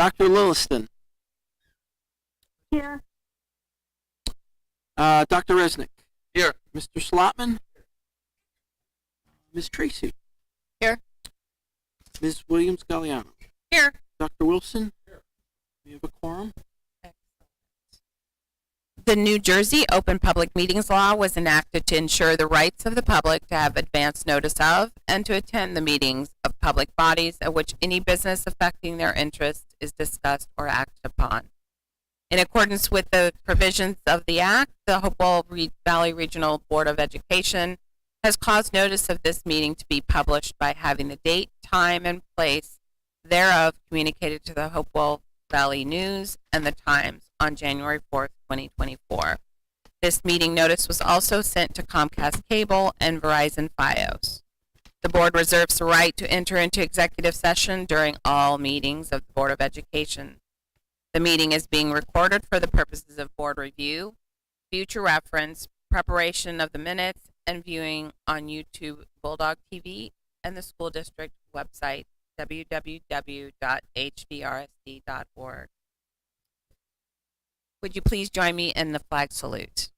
Dr. Lilliston. Here. Dr. Resnick. Here. Mr. Slotman. Ms. Tracy. Here. Ms. Williams-Galliano. Here. Dr. Wilson. Here. We have a quorum. The New Jersey Open Public Meetings Law was enacted to ensure the rights of the public to have advance notice of and to attend the meetings of public bodies at which any business affecting their interests is discussed or acted upon. In accordance with the provisions of the Act, the Hopewell Valley Regional Board of Education has caused notice of this meeting to be published by having the date, time, and place thereof communicated to the Hopewell Valley News and the Times on January 4th, 2024. This meeting notice was also sent to Comcast Cable and Verizon Fios. The board reserves the right to enter into executive session during all meetings of the Board of Education. The meeting is being recorded for the purposes of board review, future reference, preparation of the minutes, and viewing on YouTube Bulldog TV and the school district website www.hvrsd.org. Would you please join me in the flag salute?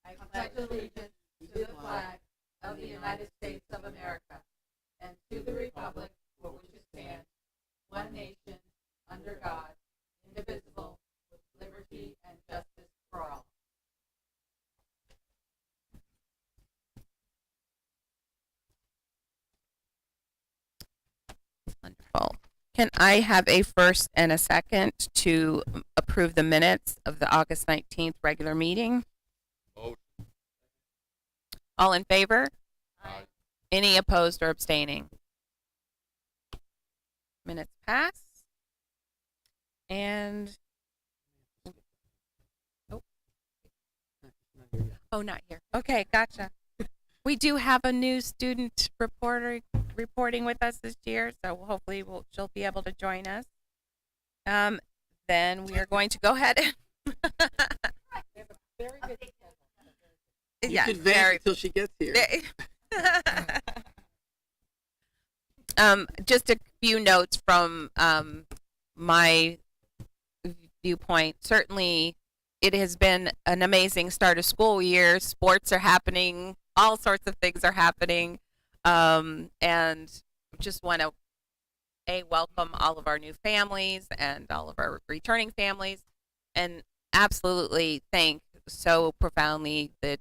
I pledge allegiance to the flag of the United States of America and to the republic for which it stands, one nation, under God, indivisible, with liberty and justice for all. Wonderful. Can I have a first and a second to approve the minutes of the August 19th regular meeting? Vote. All in favor? Aye. Any opposed or abstaining? Minutes pass. And, oh, not here. Okay, gotcha. We do have a new student reporting with us this year, so hopefully she'll be able to join us. Then we are going to go ahead and You could vent until she gets here. Just a few notes from my viewpoint. Certainly, it has been an amazing start of school year. Sports are happening. All sorts of things are happening. And just want to welcome all of our new families and all of our returning families, and absolutely thank so profoundly the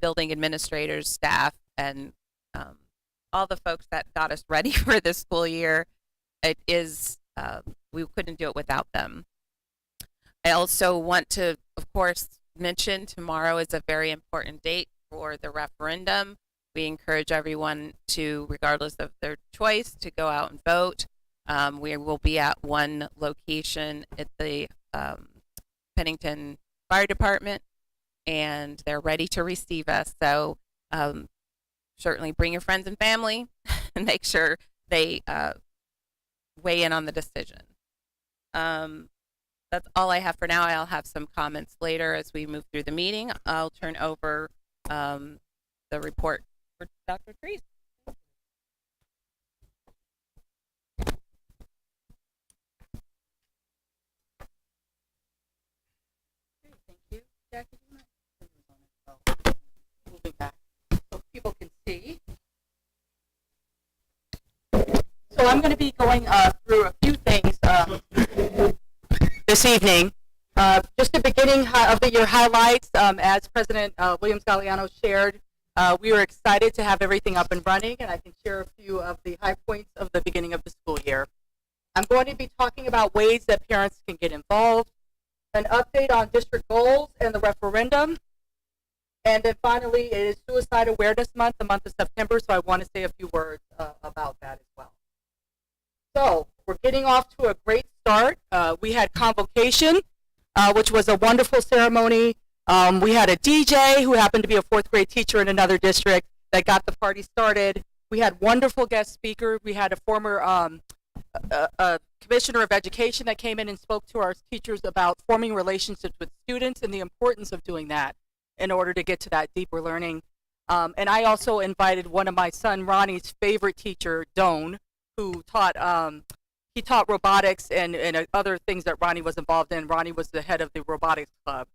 building administrators, staff, and all the folks that got us ready for this school year. It is, we couldn't do it without them. I also want to, of course, mention tomorrow is a very important date for the referendum. We encourage everyone to, regardless of their choice, to go out and vote. We will be at one location at the Pennington Fire Department, and they're ready to receive us. So certainly bring your friends and family and make sure they weigh in on the decision. That's all I have for now. I'll have some comments later as we move through the meeting. I'll turn over the report for Dr. Trees. Thank you. Jackie, do you mind moving back so people can see? So I'm going to be going through a few things this evening. Just the beginning of the year highlights, as President Williams-Galliano shared, we were excited to have everything up and running, and I can share a few of the high points of the beginning of the school year. I'm going to be talking about ways that parents can get involved, an update on district goals and the referendum, and then finally, it is Suicide Awareness Month, the month of September, so I want to say a few words about that as well. So, we're getting off to a great start. We had convocation, which was a wonderful ceremony. We had a DJ who happened to be a fourth grade teacher in another district that got the party started. We had wonderful guest speakers. We had a former commissioner of education that came in and spoke to our teachers about forming relationships with students and the importance of doing that in order to get to that deeper learning. And I also invited one of my son Ronnie's favorite teacher, Doan, who taught he taught robotics and other things that Ronnie was involved in. Ronnie was the head of the robotics club,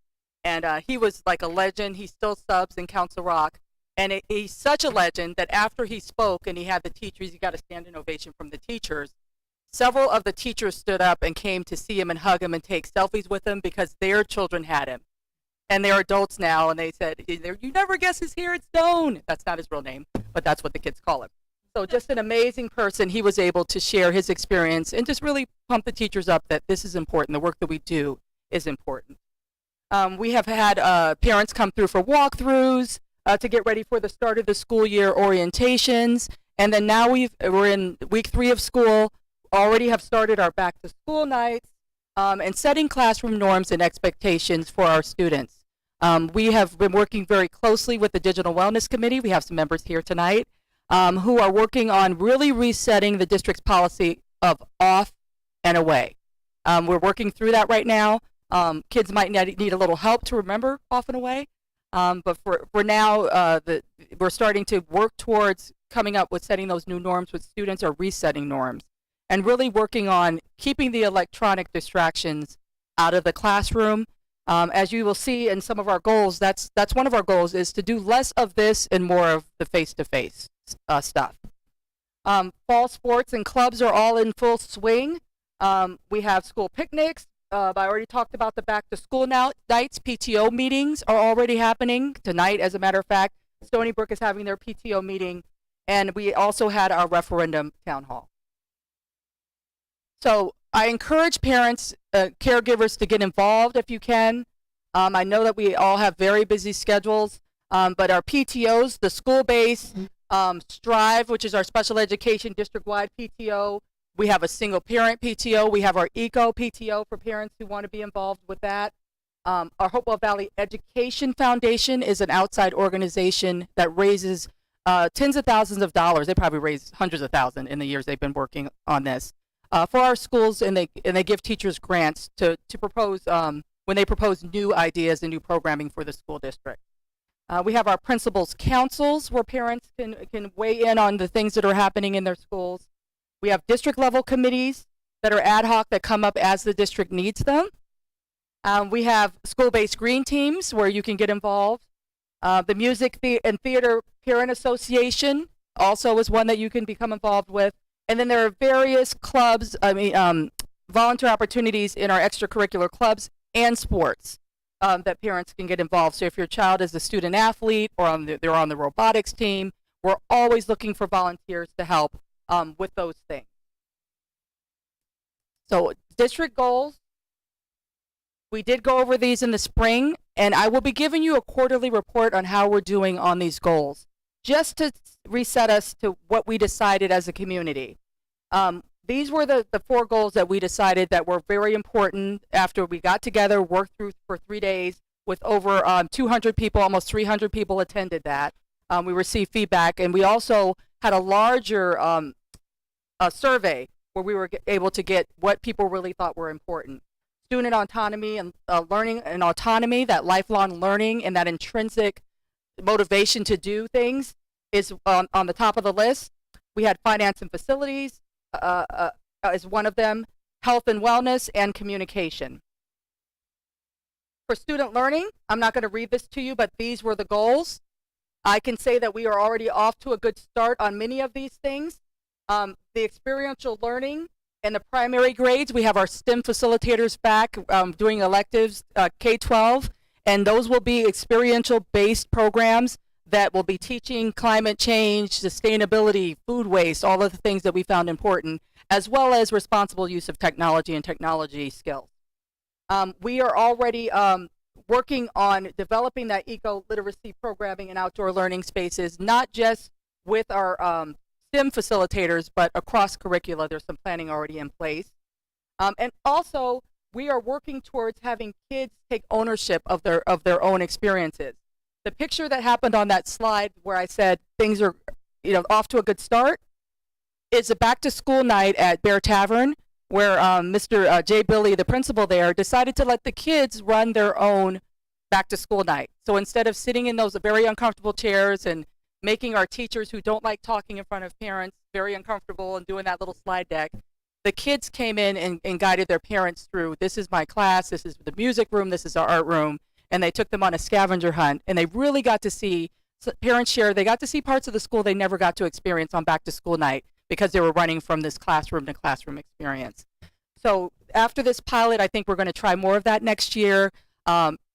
and he was like a legend. He still subs in Council Rock, and he's such a legend that after he spoke and he had the teachers, he got a standing ovation from the teachers. Several of the teachers stood up and came to see him and hug him and take selfies with him because their children had him. And they're adults now, and they said, "You never guess his hair, it's Stone." That's not his real name, but that's what the kids call him. So just an amazing person. He was able to share his experience and just really pump the teachers up that this is important. The work that we do is important. We have had parents come through for walkthroughs to get ready for the start of the school year orientations. And then now we're in week 3 of school, already have started our back to school nights and setting classroom norms and expectations for our students. We have been working very closely with the Digital Wellness Committee. We have some members here tonight who are working on really resetting the district's policy of off and away. We're working through that right now. Kids might need a little help to remember off and away, but for now, we're starting to work towards coming up with setting those new norms with students or resetting norms, and really working on keeping the electronic distractions out of the classroom. As you will see in some of our goals, that's one of our goals, is to do less of this and more of the face-to-face stuff. Fall sports and clubs are all in full swing. We have school picnics. I already talked about the back-to-school nights. PTO meetings are already happening tonight, as a matter of fact. Stony Brook is having their PTO meeting, and we also had our referendum town hall. So I encourage parents, caregivers to get involved if you can. I know that we all have very busy schedules, but our PTOs, the school-based, Strive, which is our special education district-wide PTO. We have a single parent PTO. We have our ECO PTO for parents who want to be involved with that. Our Hopewell Valley Education Foundation is an outside organization that raises tens of thousands of dollars. They probably raised hundreds of thousands in the years they've been working on this for our schools, and they give teachers grants to propose when they propose new ideas and new programming for the school district. We have our principals' councils where parents can weigh in on the things that are happening in their schools. We have district-level committees that are ad hoc that come up as the district needs them. We have school-based green teams where you can get involved. The Music and Theater Parent Association also is one that you can become involved with. And then there are various clubs, volunteer opportunities in our extracurricular clubs and sports that parents can get involved. So if your child is a student athlete or they're on the robotics team, we're always looking for volunteers to help with those things. So district goals, we did go over these in the spring, and I will be giving you a quarterly report on how we're doing on these goals, just to reset us to what we decided as a community. These were the 4 goals that we decided that were very important after we got together, worked through for 3 days with over 200 people, almost 300 people attended that. We received feedback, and we also had a larger survey where we were able to get what people really thought were important. Student autonomy and learning and autonomy, that lifelong learning and that intrinsic motivation to do things is on the top of the list. We had finance and facilities as one of them, health and wellness, and communication. For student learning, I'm not going to read this to you, but these were the goals. I can say that we are already off to a good start on many of these things. The experiential learning and the primary grades, we have our STEM facilitators back doing electives K-12, and those will be experiential-based programs that will be teaching climate change, sustainability, food waste, all of the things that we found important, as well as responsible use of technology and technology skills. We are already working on developing that eco-literacy programming and outdoor learning spaces, not just with our STEM facilitators, but across curricula. There's some planning already in place. And also, we are working towards having kids take ownership of their own experiences. The picture that happened on that slide where I said things are off to a good start is a back-to-school night at Bear Tavern, where Mr. J. Billy, the principal there, decided to let the kids run their own back-to-school night. So instead of sitting in those very uncomfortable chairs and making our teachers who don't like talking in front of parents very uncomfortable and doing that little slide deck. The kids came in and guided their parents through, this is my class, this is the music room, this is our art room, and they took them on a scavenger hunt, and they really got to see, parents share, they got to see parts of the school they never got to experience on back to school night because they were running from this classroom to classroom experience. So after this pilot, I think we're going to try more of that next year.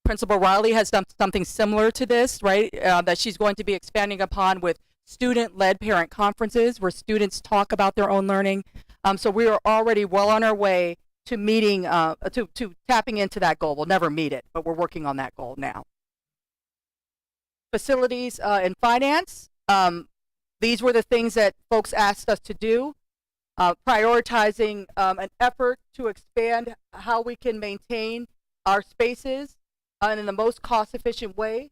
Principal Riley has done something similar to this, right, that she's going to be expanding upon with student-led parent conferences where students talk about their own learning. So we are already well on our way to meeting, to tapping into that goal. We'll never meet it, but we're working on that goal now. Facilities and finance. These were the things that folks asked us to do. Prioritizing an effort to expand how we can maintain our spaces in the most cost-efficient way.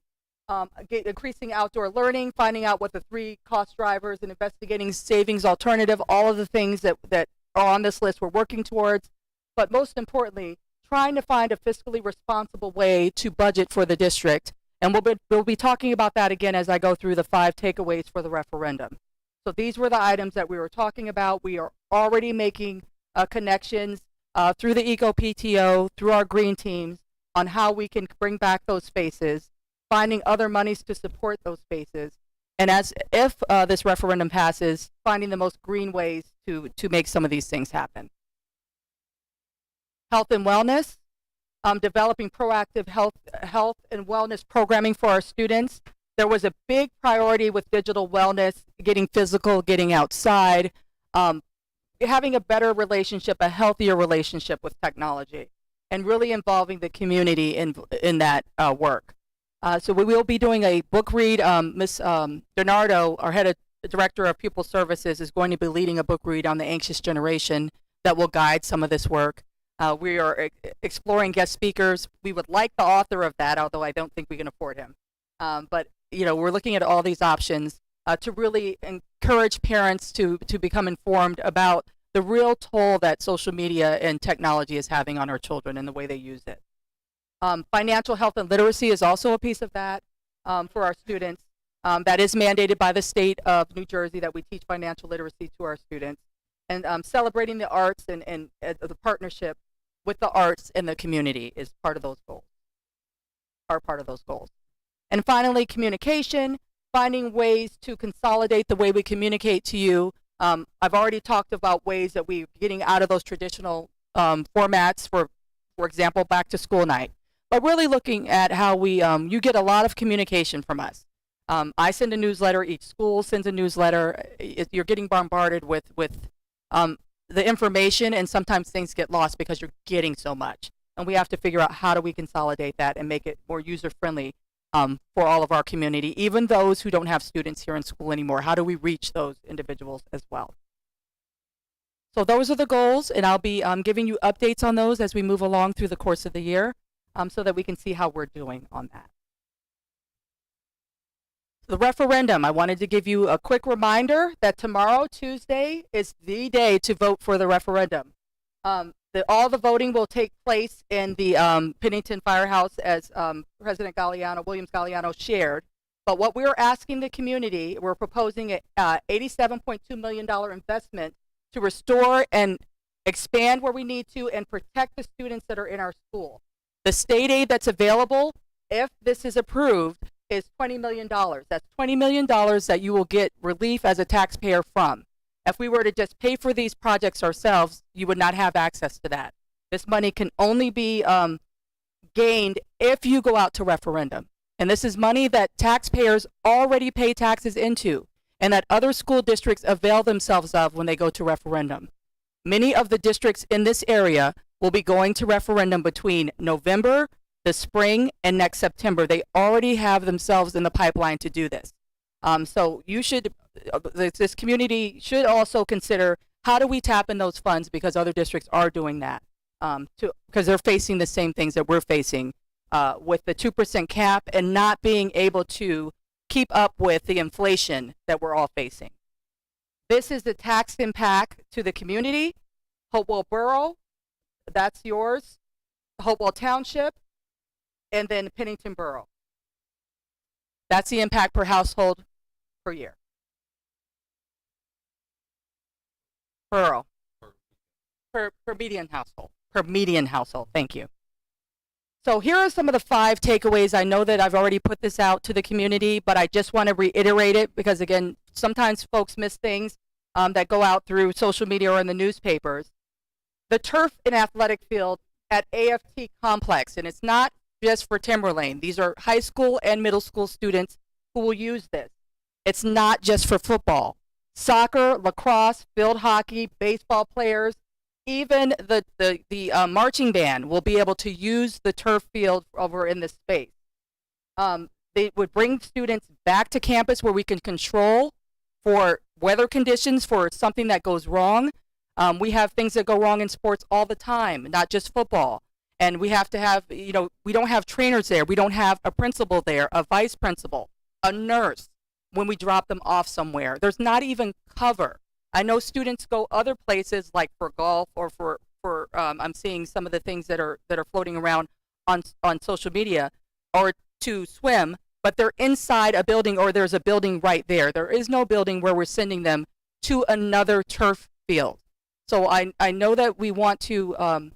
Increasing outdoor learning, finding out what the 3 cost drivers, and investigating savings alternative, all of the things that are on this list we're working towards. But most importantly, trying to find a fiscally responsible way to budget for the district. And we'll be talking about that again as I go through the 5 takeaways for the referendum. So these were the items that we were talking about. We are already making connections through the EcoPTO, through our green teams, on how we can bring back those spaces, finding other monies to support those spaces, and if this referendum passes, finding the most green ways to make some of these things happen. Health and wellness, developing proactive health and wellness programming for our students. There was a big priority with digital wellness, getting physical, getting outside, having a better relationship, a healthier relationship with technology, and really involving the community in that work. So we will be doing a book read. Ms. Donardo, our director of pupil services, is going to be leading a book read on the anxious generation that will guide some of this work. We are exploring guest speakers. We would like the author of that, although I don't think we can afford him. But we're looking at all these options to really encourage parents to become informed about the real toll that social media and technology is having on our children and the way they use it. Financial health and literacy is also a piece of that for our students. That is mandated by the state of New Jersey that we teach financial literacy to our students. And celebrating the arts and the partnership with the arts and the community is part of those goals. And finally, communication, finding ways to consolidate the way we communicate to you. I've already talked about ways that we're getting out of those traditional formats, for example, back to school night. But really looking at how we, you get a lot of communication from us. I send a newsletter, each school sends a newsletter. You're getting bombarded with the information, and sometimes things get lost because you're getting so much. And we have to figure out how do we consolidate that and make it more user-friendly for all of our community, even those who don't have students here in school anymore. How do we reach those individuals as well? So those are the goals, and I'll be giving you updates on those as we move along through the course of the year so that we can see how we're doing on that. The referendum, I wanted to give you a quick reminder that tomorrow, Tuesday, is the day to vote for the referendum. All the voting will take place in the Pennington Firehouse, as President Williams Galliano shared. But what we're asking the community, we're proposing a $87.2 million investment to restore and expand where we need to and protect the students that are in our school. The state aid that's available, if this is approved, is $20 million. That's $20 million that you will get relief as a taxpayer from. If we were to just pay for these projects ourselves, you would not have access to that. This money can only be gained if you go out to referendum. And this is money that taxpayers already pay taxes into and that other school districts avail themselves of when they go to referendum. Many of the districts in this area will be going to referendum between November, the spring, and next September. They already have themselves in the pipeline to do this. So you should, this community should also consider, how do we tap in those funds, because other districts are doing that, because they're facing the same things that we're facing with the 2% cap and not being able to keep up with the inflation that we're all facing. This is the tax impact to the community. Hopewell Borough, that's yours. Hopewell Township, and then Pennington Borough. That's the impact per household per year? Per median household. Per median household. Thank you. So here are some of the 5 takeaways. I know that I've already put this out to the community, but I just want to reiterate it because, again, sometimes folks miss things that go out through social media or in the newspapers. The turf and athletic field at AFT Complex, and it's not just for Timberlane. These are high school and middle school students who will use this. It's not just for football. Soccer, lacrosse, field hockey, baseball players, even the marching band will be able to use the turf field over in this space. They would bring students back to campus where we can control for weather conditions, for something that goes wrong. We have things that go wrong in sports all the time, not just football. And we have to have, we don't have trainers there. We don't have a principal there, a vice principal, a nurse when we drop them off somewhere. There's not even cover. I know students go other places like for golf or for I'm seeing some of the things that are floating around on social media, or to swim, but they're inside a building, or there's a building right there. There is no building where we're sending them to another turf field. So I know that we want to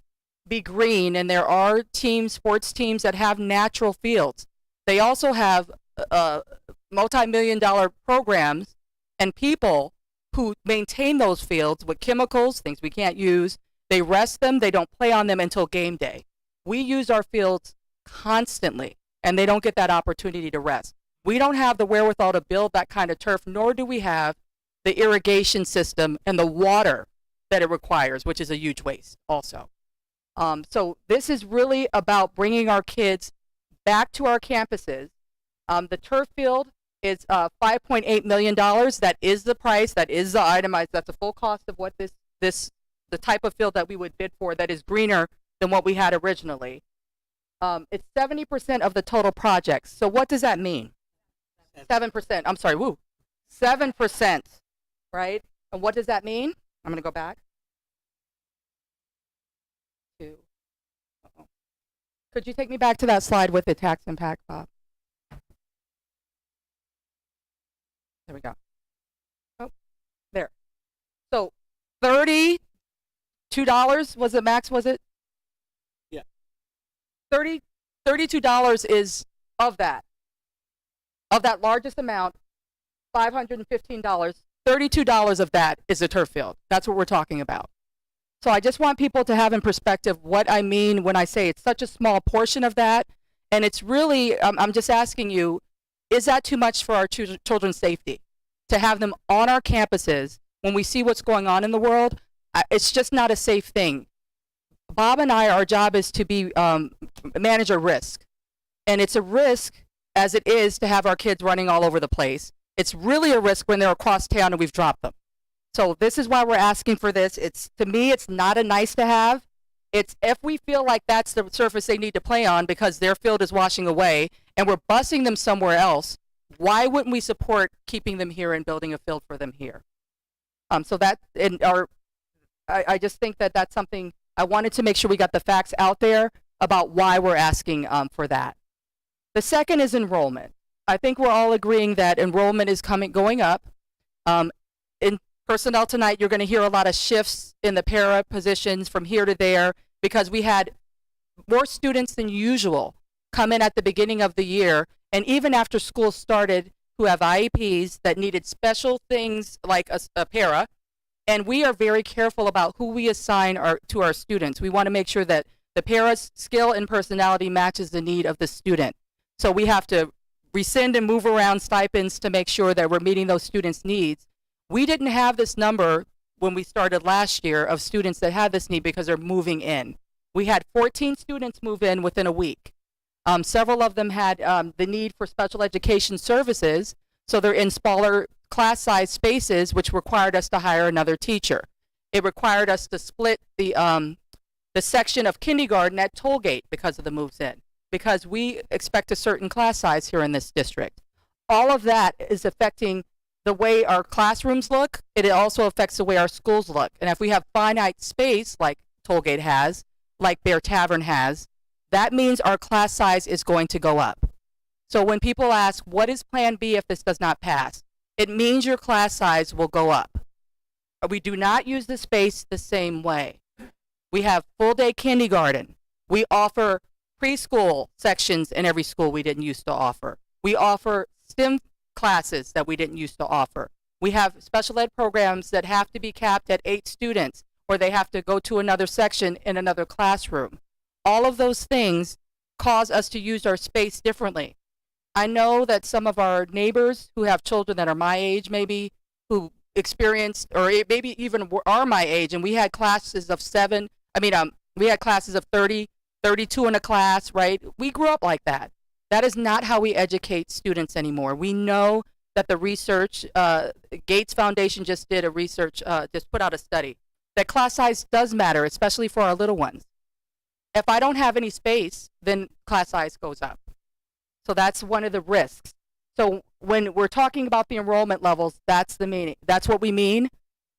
be green, and there are sports teams that have natural fields. They also have multi-million-dollar programs and people who maintain those fields with chemicals, things we can't use. They rest them. They don't play on them until game day. We use our fields constantly, and they don't get that opportunity to rest. We don't have the wherewithal to build that kind of turf, nor do we have the irrigation system and the water that it requires, which is a huge waste also. So this is really about bringing our kids back to our campuses. The turf field is $5.8 million. That is the price. That is the itemized. That's the full cost of what the type of field that we would bid for that is greener than what we had originally. It's 70% of the total project. So what does that mean? 7%. I'm sorry. 7%. Right? And what does that mean? I'm going to go back. Could you take me back to that slide with the tax impact, Bob? There we go. Oh, there. So $32 was the max, was it? Yeah. $32 is of that largest amount, $515. $32 of that is a turf field. That's what we're talking about. So I just want people to have in perspective what I mean when I say it's such a small portion of that. And it's really, I'm just asking you, is that too much for our children's safety? To have them on our campuses when we see what's going on in the world, it's just not a safe thing. Bob and I, our job is to be manage a risk. And it's a risk as it is to have our kids running all over the place. It's really a risk when they're across town and we've dropped them. So this is why we're asking for this. To me, it's not a nice to have. It's if we feel like that's the surface they need to play on because their field is washing away and we're busing them somewhere else, why wouldn't we support keeping them here and building a field for them here? So that, I just think that that's something I wanted to make sure we got the facts out there about why we're asking for that. The second is enrollment. I think we're all agreeing that enrollment is going up. In personnel tonight, you're going to hear a lot of shifts in the para positions from here to there because we had more students than usual come in at the beginning of the year, and even after school started, who have IEPs that needed special things like a para, and we are very careful about who we assign to our students. We want to make sure that the para's skill and personality matches the need of the student. So we have to rescind and move around stipends to make sure that we're meeting those students' needs. We didn't have this number when we started last year of students that had this need because they're moving in. We had 14 students move in within a week. Several of them had the need for special education services, so they're in smaller class size spaces, which required us to hire another teacher. It required us to split the section of kindergarten at Tollgate because of the moves in, because we expect a certain class size here in this district. All of that is affecting the way our classrooms look. It also affects the way our schools look. And if we have finite space like Tollgate has, like Bear Tavern has, that means our class size is going to go up. So when people ask, what is plan B if this does not pass? it means your class size will go up. We do not use the space the same way. We have full day kindergarten. We offer preschool sections in every school we didn't used to offer. We offer STEM classes that we didn't used to offer. We have special ed programs that have to be capped at 8 students, or they have to go to another section in another classroom. All of those things cause us to use our space differently. I know that some of our neighbors who have children that are my age, maybe, who experienced, or maybe even are my age, and we had classes of we had classes of 30, 32 in a class, right? We grew up like that. That is not how we educate students anymore. We know that the research, Gates Foundation just did a research, just put out a study, that class size does matter, especially for our little ones. If I don't have any space, then class size goes up. So that's one of the risks. So when we're talking about the enrollment levels, that's the meaning. That's what we mean.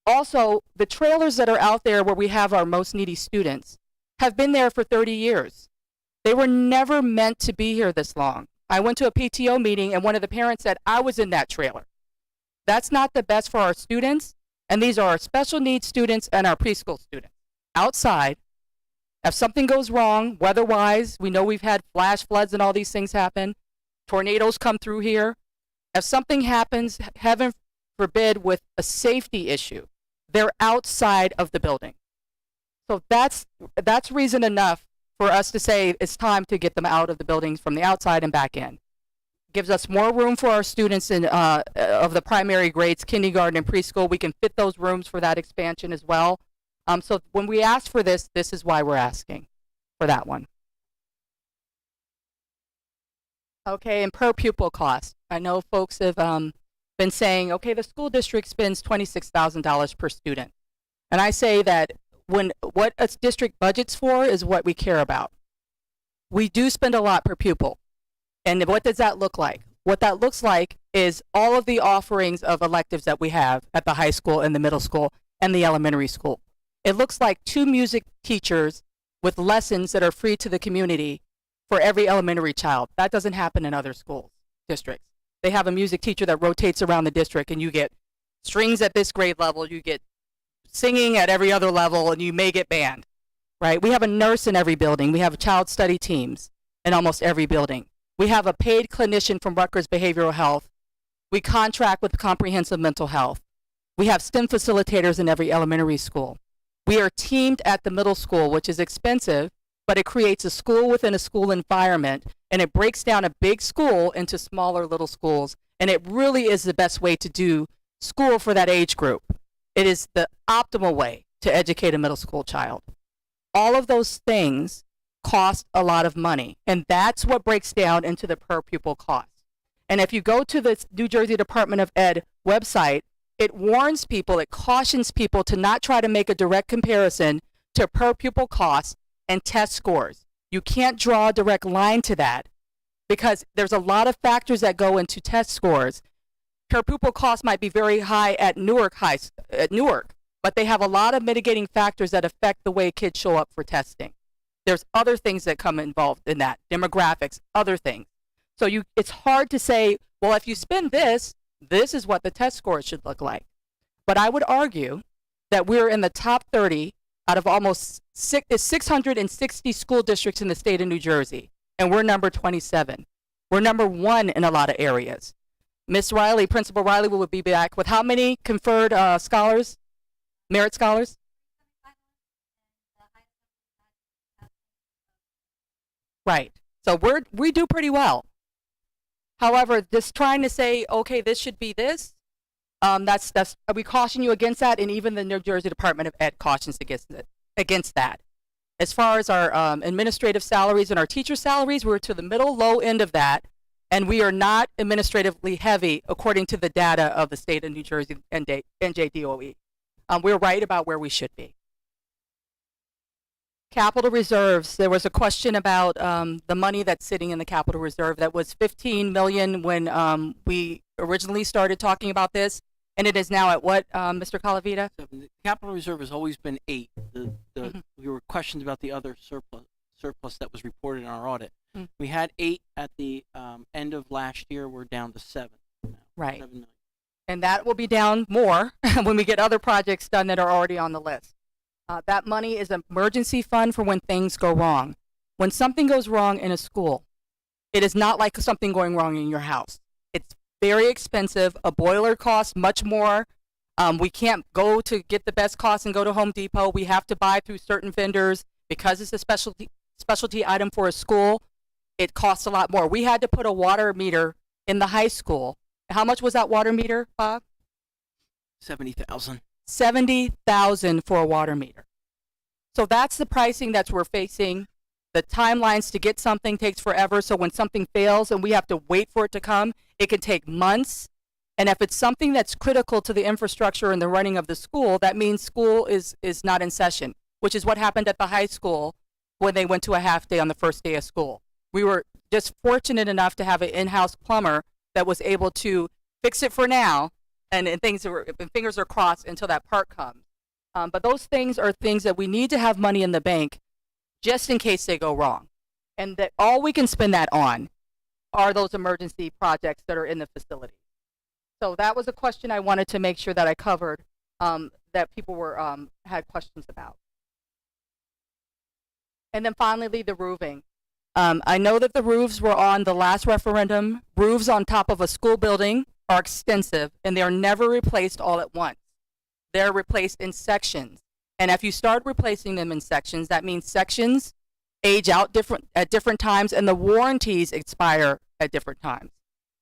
Also, the trailers that are out there where we have our most needy students have been there for 30 years. They were never meant to be here this long. I went to a PTO meeting and one of the parents said, I was in that trailer. That's not the best for our students. And these are our special needs students and our preschool students. Outside, if something goes wrong, weather-wise, we know we've had flash floods and all these things happen. Tornadoes come through here. If something happens, heaven forbid, with a safety issue, they're outside of the building. So that's reason enough for us to say it's time to get them out of the buildings from the outside and back in. Gives us more room for our students in of the primary grades, kindergarten and preschool. We can fit those rooms for that expansion as well. So when we ask for this, this is why we're asking for that one. Okay, and per pupil cost. I know folks have been saying, okay, the school district spends $26,000 per student. And I say that what a district budgets for is what we care about. We do spend a lot per pupil. And what does that look like? What that looks like is all of the offerings of electives that we have at the high school and the middle school and the elementary school. It looks like 2 music teachers with lessons that are free to the community for every elementary child. That doesn't happen in other school districts. They have a music teacher that rotates around the district, and you get strings at this grade level, you get singing at every other level, and you may get band, right? We have a nurse in every building. We have child study teams in almost every building. We have a paid clinician from Rutgers Behavioral Health. We contract with Comprehensive Mental Health. We have STEM facilitators in every elementary school. We are teamed at the middle school, which is expensive, but it creates a school within a school environment, and it breaks down a big school into smaller little schools, and it really is the best way to do school for that age group. It is the optimal way to educate a middle school child. All of those things cost a lot of money, and that's what breaks down into the per pupil cost. And if you go to the New Jersey Department of Ed website, it warns people, it cautions people to not try to make a direct comparison to per pupil costs and test scores. You can't draw a direct line to that because there's a lot of factors that go into test scores. Per pupil costs might be very high at Newark, but they have a lot of mitigating factors that affect the way kids show up for testing. There's other things that come involved in that, demographics, other things. So it's hard to say, well, if you spend this is what the test scores should look like. But I would argue that we're in the top 30 out of almost 660 school districts in the state of New Jersey, and we're number 27. We're number 1 in a lot of areas. Miss Riley, Principal Riley, will be back with how many conferred scholars, merit scholars? Right. So we do pretty well. However, just trying to say, okay, this should be this, we caution you against that, and even the New Jersey Department of Ed cautions against that. As far as our administrative salaries and our teacher salaries, we're to the low end of that, and we are not administratively heavy according to the data of the state of New Jersey NJDOE. We're right about where we should be. Capital reserves, there was a question about the money that's sitting in the capital reserve. That was $15 million when we originally started talking about this, and it is now at what, Mr. Calavita? So the capital reserve has always been 8. We were questioned about the other surplus that was reported in our audit. We had 8 at the end of last year. We're down to 7 now. Right. 7 million. And that will be down more when we get other projects done that are already on the list. That money is an emergency fund for when things go wrong. When something goes wrong in a school, it is not like something going wrong in your house. It's very expensive. A boiler costs much more. We can't go to get the best cost and go to Home Depot. We have to buy through certain vendors because it's a specialty item for a school. It costs a lot more. We had to put a water meter in the high school. How much was that water meter, Bob? 70,000. 70,000 for a water meter. So that's the pricing that we're facing. The timelines to get something takes forever. So when something fails and we have to wait for it to come, it can take months. And if it's something that's critical to the infrastructure and the running of the school, that means school is not in session, which is what happened at the high school when they went to a half day on the first day of school. We were just fortunate enough to have an in-house plumber that was able to fix it for now, and fingers are crossed until that part comes. But those things are things that we need to have money in the bank just in case they go wrong. And that all we can spend that on are those emergency projects that are in the facility. So that was a question I wanted to make sure that I covered, that people had questions about. And then finally, the roofing. I know that the roofs were on the last referendum. Roofs on top of a school building are extensive, and they are never replaced all at once. They're replaced in sections. And if you start replacing them in sections, that means sections age out at different times, and the warranties expire at different times.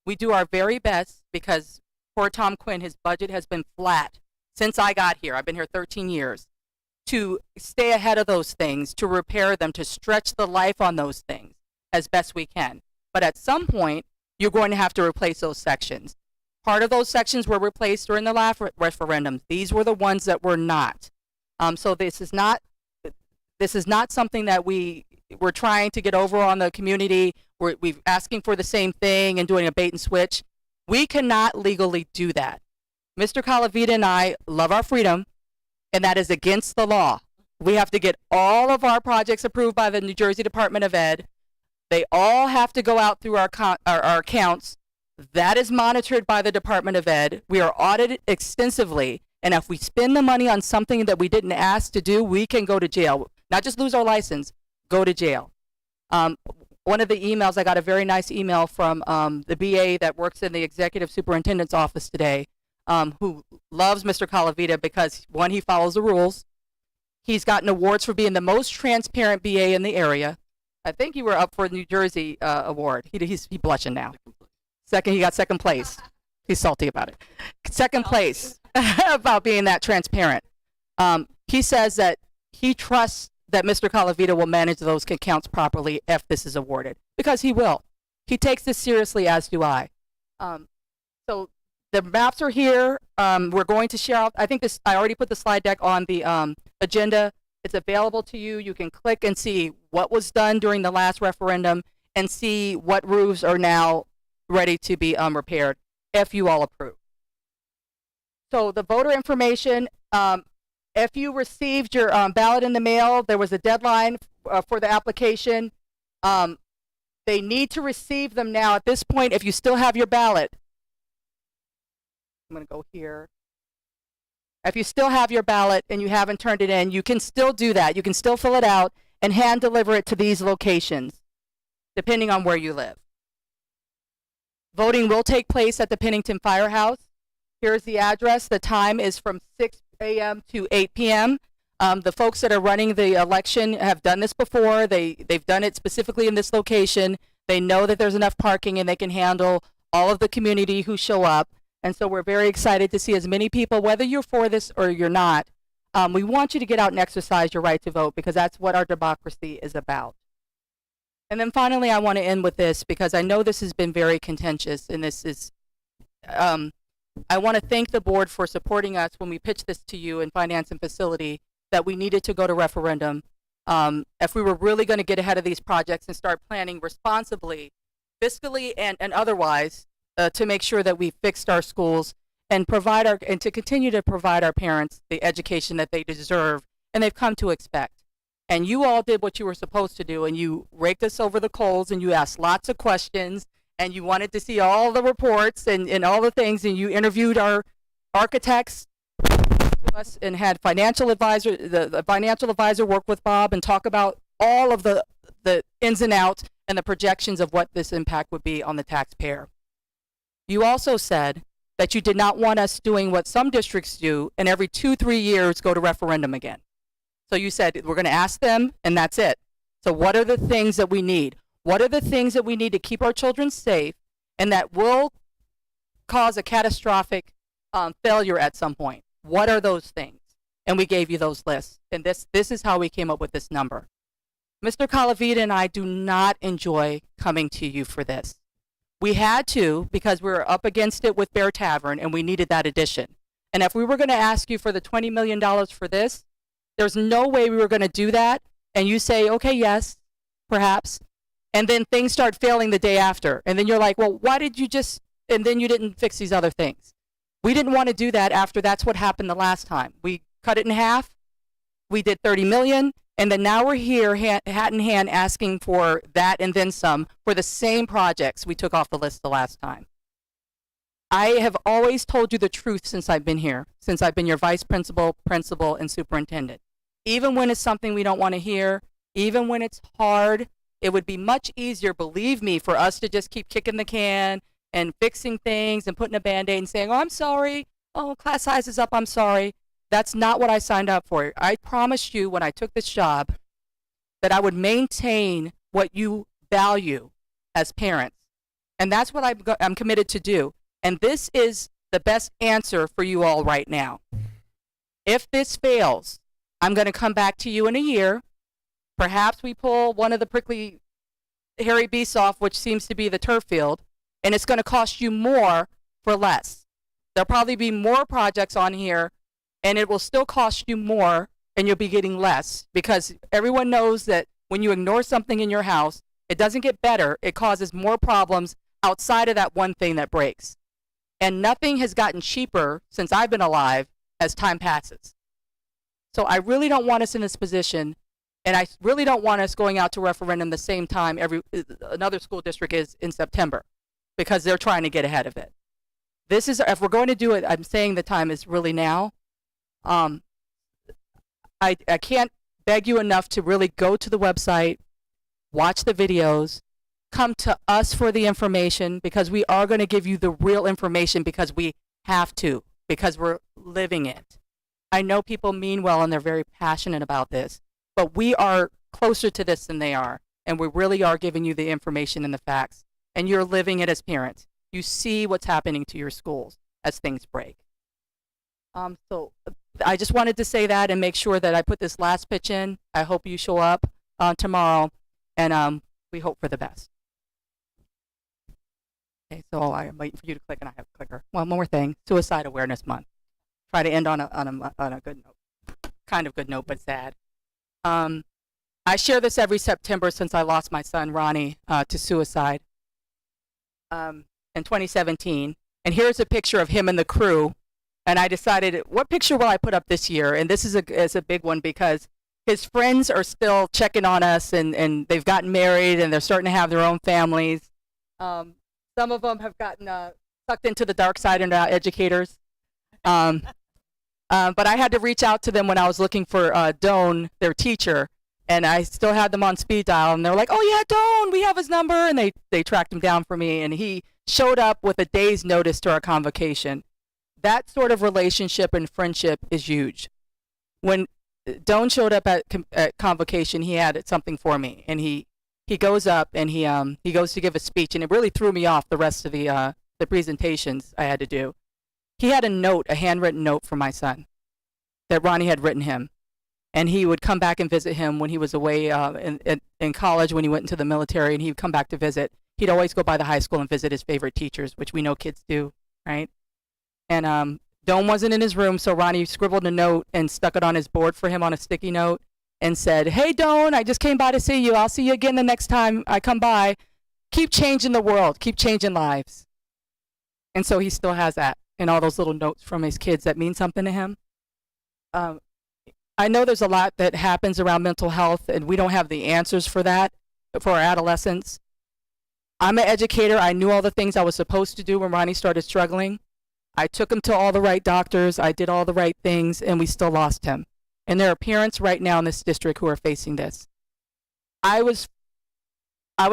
We do our very best because poor Tom Quinn, his budget has been flat since I got here. I've been here 13 years. To stay ahead of those things, to repair them, to stretch the life on those things as best we can. But at some point, you're going to have to replace those sections. Part of those sections were replaced during the last referendum. These were the ones that were not. So this is not something that we're trying to get over on the community. We're asking for the same thing and doing a bait and switch. We cannot legally do that. Mr. Calavita and I love our freedom, and that is against the law. We have to get all of our projects approved by the New Jersey Department of Ed. They all have to go out through our accounts. That is monitored by the Department of Ed. We are audited extensively, and if we spend the money on something that we didn't ask to do, we can go to jail. Not just lose our license, go to jail. One of the emails, I got a very nice email from the BA that works in the executive superintendent's office today, who loves Mr. Calavita because, one, he follows the rules. He's gotten awards for being the most transparent BA in the area. I think you were up for the New Jersey award. He's blushing now. He got second place. He's salty about it. Second place about being that transparent. He says that he trusts that Mr. Calavita will manage those accounts properly if this is awarded, because he will. He takes this seriously, as do I. So the maps are here. We're going to share out. I already put the slide deck on the agenda. It's available to you. You can click and see what was done during the last referendum and see what roofs are now ready to be repaired if you all approve. So the voter information, if you received your ballot in the mail, there was a deadline for the application. They need to receive them now. At this point, if you still have your ballot, I'm going to go here. If you still have your ballot and you haven't turned it in, you can still do that. You can still fill it out and hand deliver it to these locations, depending on where you live. Voting will take place at the Pennington Firehouse. Here's the address. The time is from 6 a.m. to 8 p.m. The folks that are running the election have done this before. They've done it specifically in this location. They know that there's enough parking and they can handle all of the community who show up. And so we're very excited to see as many people, whether you're for this or you're not. We want you to get out and exercise your right to vote, because that's what our democracy is about. And then finally, I want to end with this, because I know this has been very contentious, and this is, I want to thank the board for supporting us when we pitched this to you in Finance and Facility, that we needed to go to referendum. If we were really going to get ahead of these projects and start planning responsibly, fiscally and otherwise, to make sure that we fixed our schools and to continue to provide our parents the education that they deserve and they've come to expect. And you all did what you were supposed to do, and you raked us over the coals, and you asked lots of questions, and you wanted to see all the reports and all the things, and you interviewed our architects to us and had financial advisor, the financial advisor work with Bob and talk about all of the ins and outs and the projections of what this impact would be on the taxpayer. You also said that you did not want us doing what some districts do and every 2-3 years go to referendum again. So you said, we're going to ask them and that's it. So what are the things that we need? What are the things that we need to keep our children safe and that will cause a catastrophic failure at some point? What are those things? And we gave you those lists. And this is how we came up with this number. Mr. Calavita and I do not enjoy coming to you for this. We had to because we were up against it with Bear Tavern and we needed that addition. And if we were going to ask you for the $20 million for this, there's no way we were going to do that. And you say, okay, yes, perhaps. And then things start failing the day after. And then you're like, well, why did you just, and then you didn't fix these other things. We didn't want to do that after that's what happened the last time. We cut it in half. We did 30 million. And then now we're here, hat in hand, asking for that and then some for the same projects we took off the list the last time. I have always told you the truth since I've been here, since I've been your vice principal, principal, and superintendent. Even when it's something we don't want to hear, even when it's hard, it would be much easier, believe me, for us to just keep kicking the can and fixing things and putting a Band-Aid and saying, oh, I'm sorry. Oh, class size is up. I'm sorry. That's not what I signed up for. I promised you when I took this job that I would maintain what you value as parents. And that's what I'm committed to do. And this is the best answer for you all right now. If this fails, I'm going to come back to you in a year. Perhaps we pull one of the prickly hairy beasts off, which seems to be the turf field, and it's going to cost you more for less. There'll probably be more projects on here, and it will still cost you more, and you'll be getting less, because everyone knows that when you ignore something in your house, it doesn't get better. It causes more problems outside of that one thing that breaks. And nothing has gotten cheaper since I've been alive as time passes. So I really don't want us in this position, and I really don't want us going out to referendum the same time another school district is in September, because they're trying to get ahead of it. This is, if we're going to do it, I'm saying the time is really now. I can't beg you enough to really go to the website, watch the videos, come to us for the information, because we are going to give you the real information because we have to, because we're living it. I know people mean well and they're very passionate about this, but we are closer to this than they are, and we really are giving you the information and the facts, and you're living it as parents. You see what's happening to your schools as things break. So I just wanted to say that and make sure that I put this last pitch in. I hope you show up tomorrow, and we hope for the best. Okay, so I'm waiting for you to click, and I have a clicker. One more thing, Suicide Awareness Month. Try to end on a good note, kind of good note, but sad. I share this every September since I lost my son, Ronnie, to suicide in 2017. And here's a picture of him and the crew. And I decided, what picture will I put up this year? And this is a big one because his friends are still checking on us, and they've gotten married, and they're starting to have their own families. Some of them have gotten sucked into the dark side and are now educators. But I had to reach out to them when I was looking for Doan, their teacher, and I still had them on speed dial, and they were like, oh yeah, Doan, we have his number, and they tracked him down for me, and he showed up with a day's notice to our convocation. That sort of relationship and friendship is huge. When Doan showed up at convocation, he had something for me, and he goes up and he goes to give a speech, and it really threw me off the rest of the presentations I had to do. He had a note, a handwritten note from my son that Ronnie had written him, and he would come back and visit him when he was away in college, when he went into the military, and he would come back to visit. He'd always go by the high school and visit his favorite teachers, which we know kids do, right? And Doan wasn't in his room, so Ronnie scribbled a note and stuck it on his board for him on a sticky note and said, hey, Doan, I just came by to see you. I'll see you again the next time I come by. Keep changing the world. Keep changing lives. And so he still has that and all those little notes from his kids that mean something to him. I know there's a lot that happens around mental health, and we don't have the answers for that for our adolescents. I'm an educator. I knew all the things I was supposed to do when Ronnie started struggling. I took him to all the right doctors. I did all the right things, and we still lost him. And there are parents right now in this district who are facing this. I was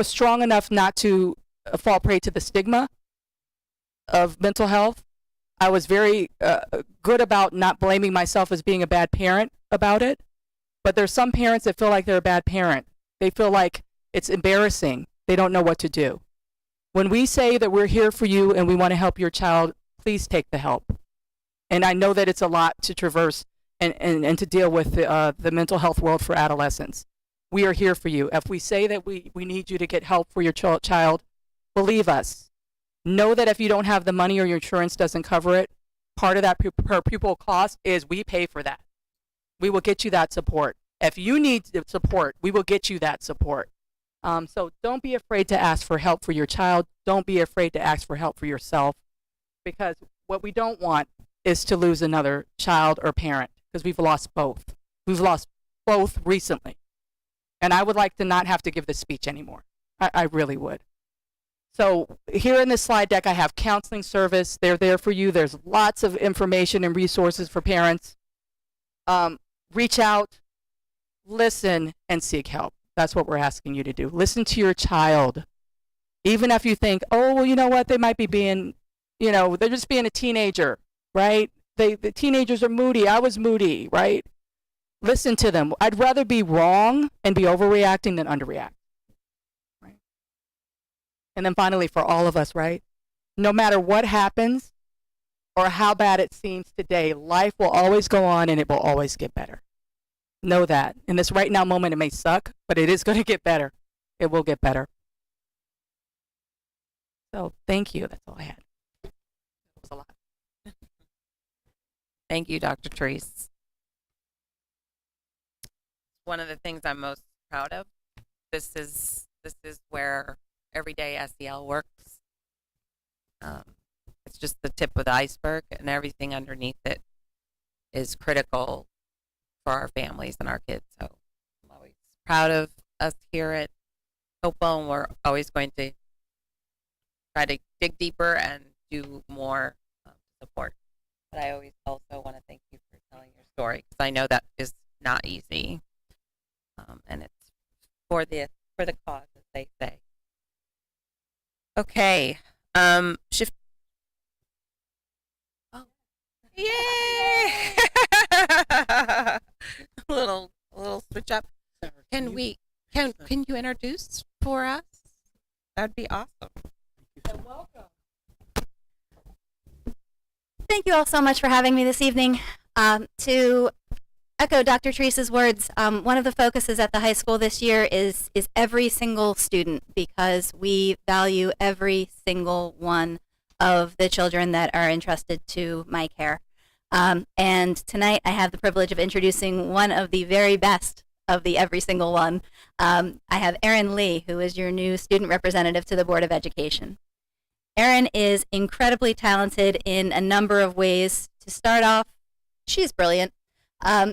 strong enough not to fall prey to the stigma of mental health. I was very good about not blaming myself as being a bad parent about it. But there's some parents that feel like they're a bad parent. They feel like it's embarrassing. They don't know what to do. When we say that we're here for you and we want to help your child, please take the help. And I know that it's a lot to traverse and to deal with the mental health world for adolescents. We are here for you. If we say that we need you to get help for your child, believe us. Know that if you don't have the money or your insurance doesn't cover it, part of that per pupil cost is we pay for that. We will get you that support. If you need support, we will get you that support. So don't be afraid to ask for help for your child. Don't be afraid to ask for help for yourself, because what we don't want is to lose another child or parent, because we've lost both. We've lost both recently. And I would like to not have to give this speech anymore. I really would. So here in this slide deck, I have counseling service. They're there for you. There's lots of information and resources for parents. Reach out, listen, and seek help. That's what we're asking you to do. Listen to your child. Even if you think, oh, well, you know what? They might be being, they're just being a teenager, right? The teenagers are moody. I was moody, right? Listen to them. I'd rather be wrong and be overreacting than underreact. Right? And then finally, for all of us, right? No matter what happens or how bad it seems today, life will always go on and it will always get better. Know that. In this right now moment, it may suck, but it is going to get better. It will get better. So thank you. That's all I had. It was a lot. Thank you, Dr. Treese. One of the things I'm most proud of. This is where everyday SEL works. It's just the tip of the iceberg, and everything underneath it is critical for our families and our kids. So I'm always proud of us here at Hopewell, and we're always going to try to dig deeper and do more support. But I always also want to thank you for telling your story, because I know that is not easy, and it's for the cause, as they say. Okay, shift. Oh, yay! a little switch up. Can you introduce for us? That'd be awesome. Welcome. Thank you all so much for having me this evening. To echo Dr. Treese's words, one of the focuses at the high school this year is every single student, because we value every single one of the children that are entrusted to my care. And tonight I have the privilege of introducing one of the very best of the every single one. I have Erin Lee, who is your new student representative to the Board of Education. Erin is incredibly talented in a number of ways. To start off, she's brilliant.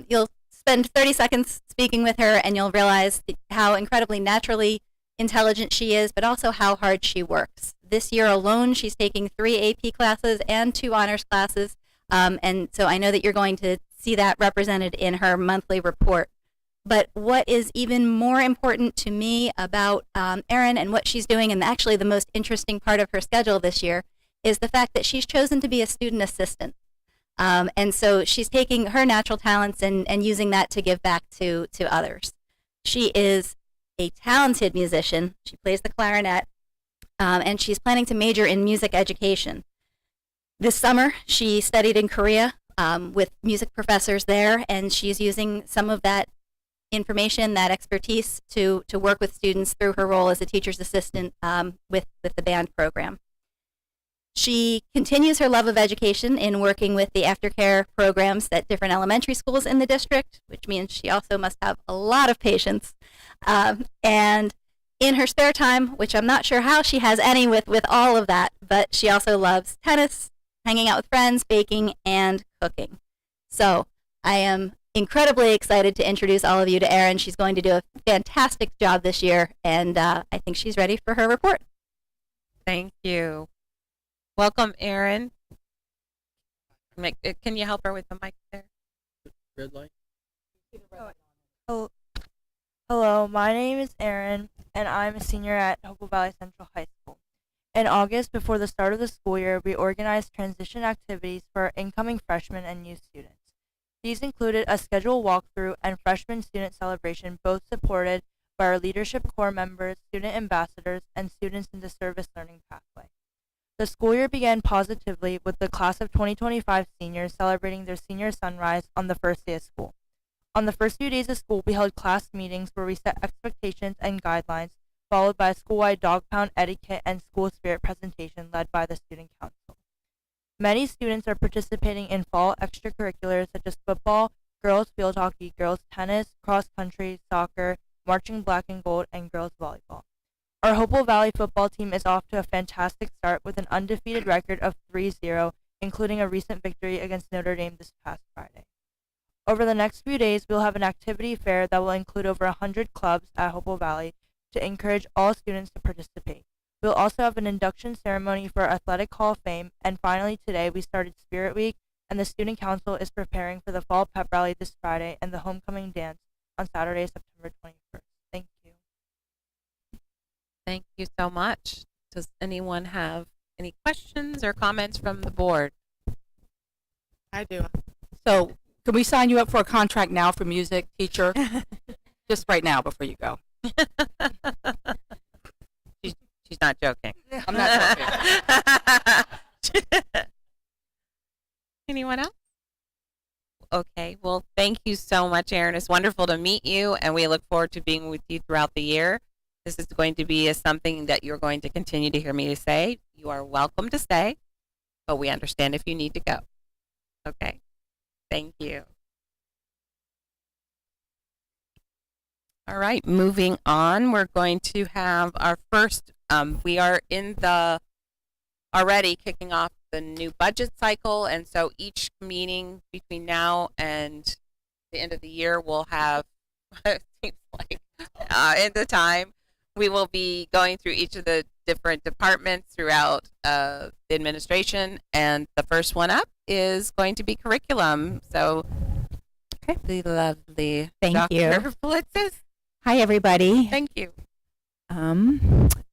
You'll spend 30 seconds speaking with her and you'll realize how incredibly naturally intelligent she is, but also how hard she works. This year alone, she's taking 3 AP classes and 2 honors classes. And so I know that you're going to see that represented in her monthly report. But what is even more important to me about Erin and what she's doing, and actually the most interesting part of her schedule this year, is the fact that she's chosen to be a student assistant. And so she's taking her natural talents and using that to give back to others. She is a talented musician. She plays the clarinet, and she's planning to major in music education. This summer, she studied in Korea with music professors there, and she's using some of that information, that expertise to work with students through her role as a teacher's assistant with the band program. She continues her love of education in working with the aftercare programs at different elementary schools in the district, which means she also must have a lot of patience. And in her spare time, which I'm not sure how she has any with all of that, but she also loves tennis, hanging out with friends, baking, and cooking. So I am incredibly excited to introduce all of you to Erin. She's going to do a fantastic job this year, and I think she's ready for her report. Thank you. Welcome, Erin. Can you help her with the mic there? Red light. Hello, hello, my name is Erin, and I'm a senior at Hopewell Valley Central High School. In August, before the start of the school year, we organized transition activities for our incoming freshmen and youth students. These included a scheduled walkthrough and freshman student celebration, both supported by our leadership corps members, student ambassadors, and students in the service learning pathway. The school year began positively with the class of 2025 seniors celebrating their senior sunrise on the first day of school. On the first few days of school, we held class meetings where we set expectations and guidelines, followed by a school-wide dog pound etiquette and school spirit presentation led by the student council. Many students are participating in fall extracurriculars such as football, girls field hockey, girls tennis, cross country, soccer, marching black and gold, and girls volleyball. Our Hopewell Valley football team is off to a fantastic start with an undefeated record of 3-0, including a recent victory against Notre Dame this past Friday. Over the next few days, we'll have an activity fair that will include over 100 clubs at Hopewell Valley to encourage all students to participate. We'll also have an induction ceremony for our Athletic Hall of Fame, and finally today we started Spirit Week, and the Student Council is preparing for the Fall Pep Rally this Friday and the Homecoming Dance on Saturday, September 21st. Thank you. Thank you so much. Does anyone have any questions or comments from the board? I do. So, can we sign you up for a contract now for music teacher? Just right now before you go. She's not joking. I'm not joking. Anyone else? Okay, well, thank you so much, Erin. It's wonderful to meet you, and we look forward to being with you throughout the year. This is going to be something that you're going to continue to hear me say. You are welcome to stay, but we understand if you need to go. Okay? Thank you. All right, moving on, we're going to have our first, we are already kicking off the new budget cycle, and so each meeting between now and the end of the year will have, it seems like, in the time, we will be going through each of the different departments throughout the administration, and the first one up is going to be curriculum. So, okay, the lovely Thank Dr. you. Blitzes. Hi, everybody. Thank you.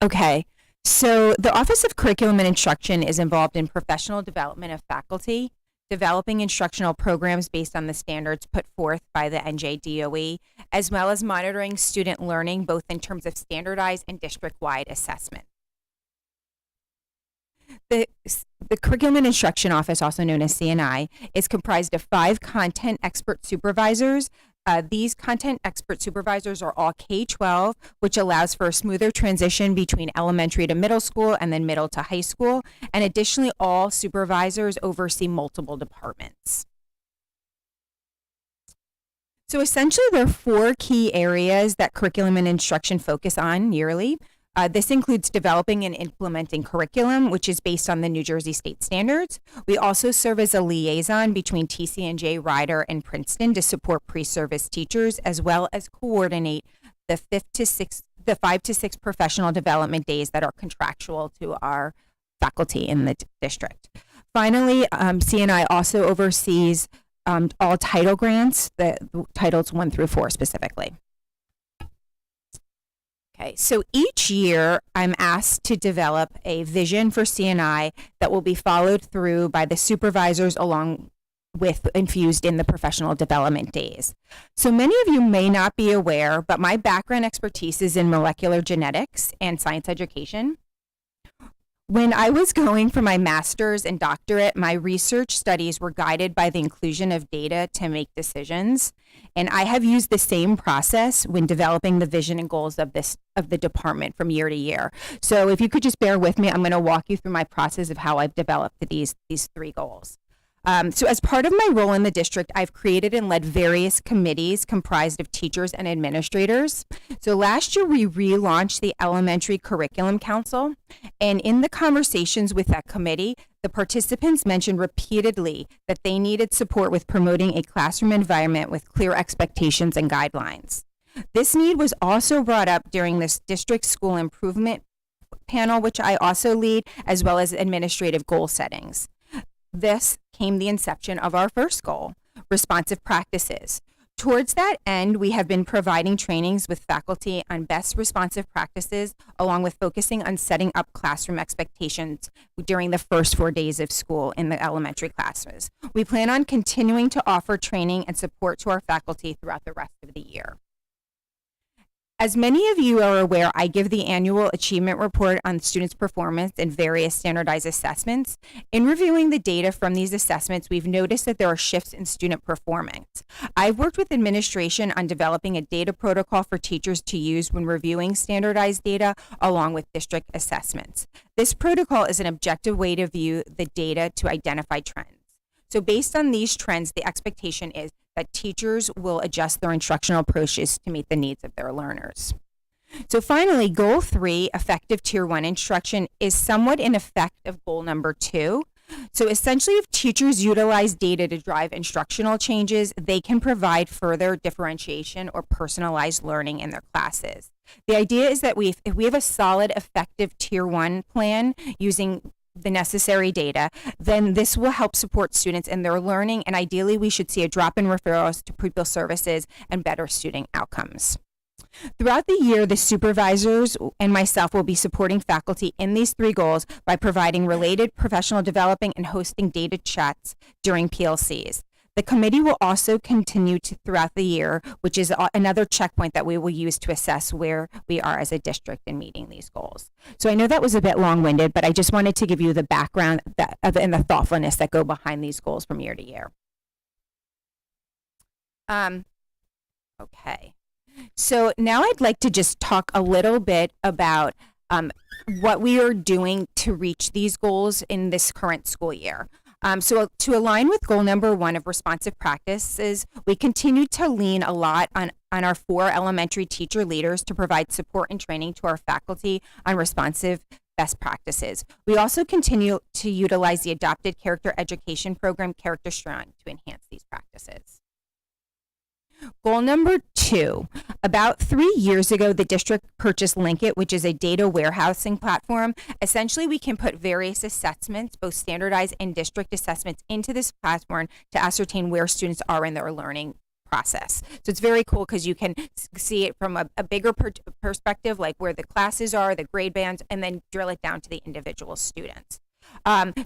Okay, so the Office of Curriculum and Instruction is involved in professional development of faculty, developing instructional programs based on the standards put forth by the NJ DOE, as well as monitoring student learning both in terms of standardized and district-wide assessment. The Curriculum and Instruction Office, also known as CNI, is comprised of 5 content expert supervisors. These content expert supervisors are all K-12, which allows for a smoother transition between elementary to middle school and then middle to high school. And additionally, all supervisors oversee multiple departments. So essentially, there are 4 key areas that curriculum and instruction focus on yearly. This includes developing and implementing curriculum, which is based on the New Jersey state standards. We also serve as a liaison between TCNJ, Ryder, and Princeton to support pre-service teachers, as well as coordinate the 5 to 6 professional development days that are contractual to our faculty in the district. Finally, CNI also oversees all title grants, the titles 1 through 4 specifically. Okay, so each year I'm asked to develop a vision for CNI that will be followed through by the supervisors along with infused in the professional development days. So many of you may not be aware, but my background expertise is in molecular genetics and science education. When I was going for my master's and doctorate, my research studies were guided by the inclusion of data to make decisions. And I have used the same process when developing the vision and goals of the department from year to year. So if you could just bear with me, I'm going to walk you through my process of how I've developed these 3 goals. So as part of my role in the district, I've created and led various committees comprised of teachers and administrators. So last year, we relaunched the Elementary Curriculum Council. And in the conversations with that committee, the participants mentioned repeatedly that they needed support with promoting a classroom environment with clear expectations and guidelines. This need was also brought up during this district school improvement panel, which I also lead, as well as administrative goal settings. This came the inception of our first goal, responsive practices. Towards that end, we have been providing trainings with faculty on best responsive practices, along with focusing on setting up classroom expectations during the first 4 days of school in the elementary classes. We plan on continuing to offer training and support to our faculty throughout the rest of the year. As many of you are aware, I give the annual achievement report on students' performance in various standardized assessments. In reviewing the data from these assessments, we've noticed that there are shifts in student performance. I've worked with administration on developing a data protocol for teachers to use when reviewing standardized data along with district assessments. This protocol is an objective way to view the data to identify trends. So based on these trends, the expectation is that teachers will adjust their instructional approaches to meet the needs of their learners. So finally, goal 3, effective tier 1 instruction, is somewhat in effect of goal number 2. So essentially, if teachers utilize data to drive instructional changes, they can provide further differentiation or personalized learning in their classes. The idea is that if we have a solid, effective tier 1 plan using the necessary data, then this will help support students in their learning, and ideally we should see a drop in referrals to pupil services and better student outcomes. Throughout the year, the supervisors and myself will be supporting faculty in these 3 goals by providing related professional developing and hosting data chats during PLCs. The committee will also continue throughout the year, which is another checkpoint that we will use to assess where we are as a district in meeting these goals. So I know that was a bit long-winded, but I just wanted to give you the background and the thoughtfulness that go behind these goals from year to year. Okay. So now I'd like to just talk a little bit about what we are doing to reach these goals in this current school year. So to align with goal number 1 of responsive practices, we continue to lean a lot on our 4 elementary teacher leaders to provide support and training to our faculty on responsive best practices. We also continue to utilize the adopted character education program, Character Strong, to enhance these practices. Goal number 2, about 3 years ago, the district purchased Linkit, which is a data warehousing platform. Essentially, we can put various assessments, both standardized and district assessments, into this platform to ascertain where students are in their learning process. So it's very cool because you can see it from a bigger perspective, like where the classes are, the grade bands, and then drill it down to the individual students.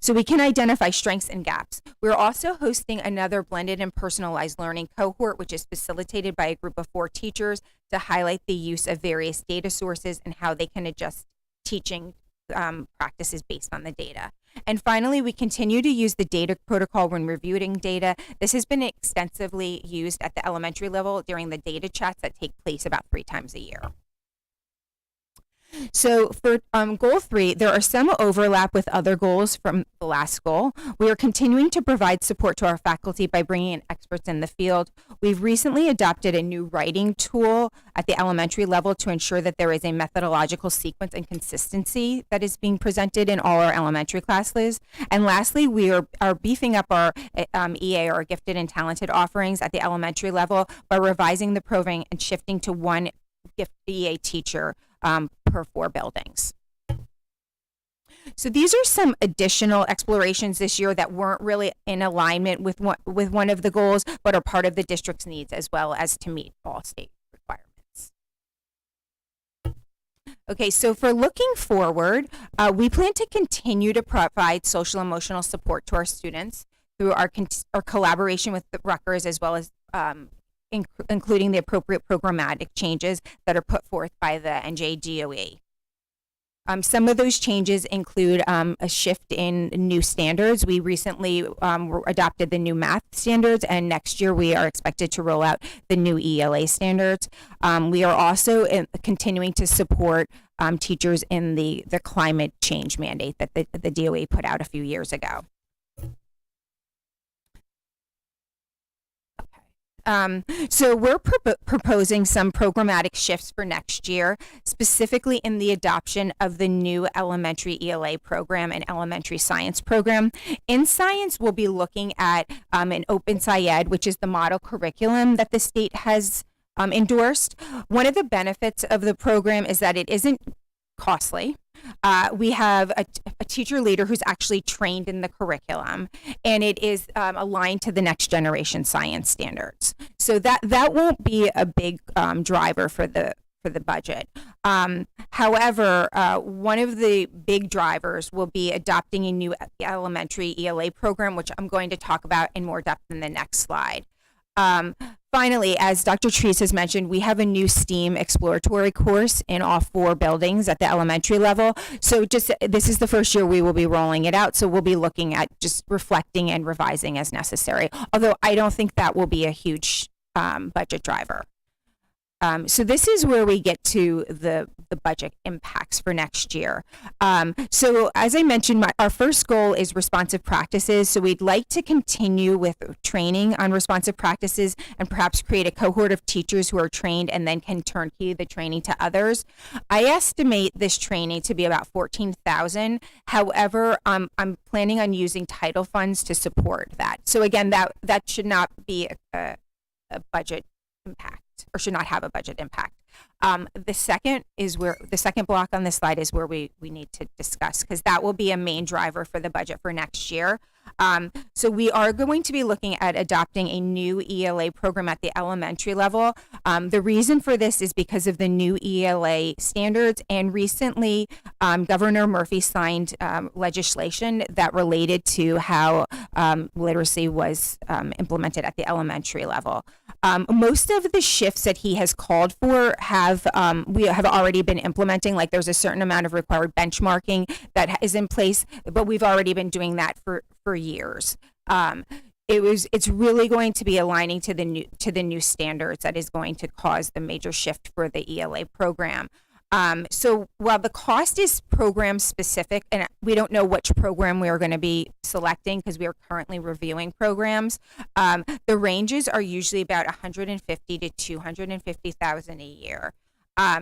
So we can identify strengths and gaps. We're also hosting another blended and personalized learning cohort, which is facilitated by a group of 4 teachers to highlight the use of various data sources and how they can adjust teaching practices based on the data. And finally, we continue to use the data protocol when reviewing data. This has been extensively used at the elementary level during the data chats that take place about 3 times a year. So for goal 3, there are some overlap with other goals from the last goal. We are continuing to provide support to our faculty by bringing in experts in the field. We've recently adopted a new writing tool at the elementary level to ensure that there is a methodological sequence and consistency that is being presented in all our elementary classes. And lastly, we are beefing up our EA, or gifted and talented offerings at the elementary level by revising the program and shifting to 1 gifted EA teacher per 4 buildings. So these are some additional explorations this year that weren't really in alignment with one of the goals, but are part of the district's needs as well as to meet all state requirements. Okay, so for looking forward, we plan to continue to provide social emotional support to our students through our collaboration with the Rutgers, as well as including the appropriate programmatic changes that are put forth by the NJ DOE. Some of those changes include a shift in new standards. We recently adopted the new math standards, and next year we are expected to roll out the new ELA standards. We are also continuing to support teachers in the climate change mandate that the DOE put out a few years ago. So we're proposing some programmatic shifts for next year, specifically in the adoption of the new elementary ELA program and elementary science program. In science, we'll be looking at an Open SciEd, which is the model curriculum that the state has endorsed. One of the benefits of the program is that it isn't costly. We have a teacher leader who's actually trained in the curriculum, and it is aligned to the next generation science standards. So that won't be a big driver for the budget. However, one of the big drivers will be adopting a new elementary ELA program, which I'm going to talk about in more depth in the next slide. Finally, as Dr. Treese has mentioned, we have a new STEAM exploratory course in all 4 buildings at the elementary level. So this is the first year we will be rolling it out. So we'll be looking at just reflecting and revising as necessary. Although I don't think that will be a huge budget driver. So this is where we get to the budget impacts for next year. So as I mentioned, our first goal is responsive practices. So we'd like to continue with training on responsive practices and perhaps create a cohort of teachers who are trained and then can turnkey the training to others. I estimate this training to be about $14,000. However, I'm planning on using title funds to support that. So again, that should not be a budget impact, or should not have a budget impact. The second block on this slide is where we need to discuss, because that will be a main driver for the budget for next year. So we are going to be looking at adopting a new ELA program at the elementary level. The reason for this is because of the new ELA standards, and recently Governor Murphy signed legislation that related to how literacy was implemented at the elementary level. Most of the shifts that he has called for we have already been implementing. Like, there's a certain amount of required benchmarking that is in place, but we've already been doing that for years. It's really going to be aligning to the new standards that is going to cause the major shift for the ELA program. So while the cost is program specific, and we don't know which program we are going to be selecting because we are currently reviewing programs, the ranges are usually about $150,000 to $250,000 a year.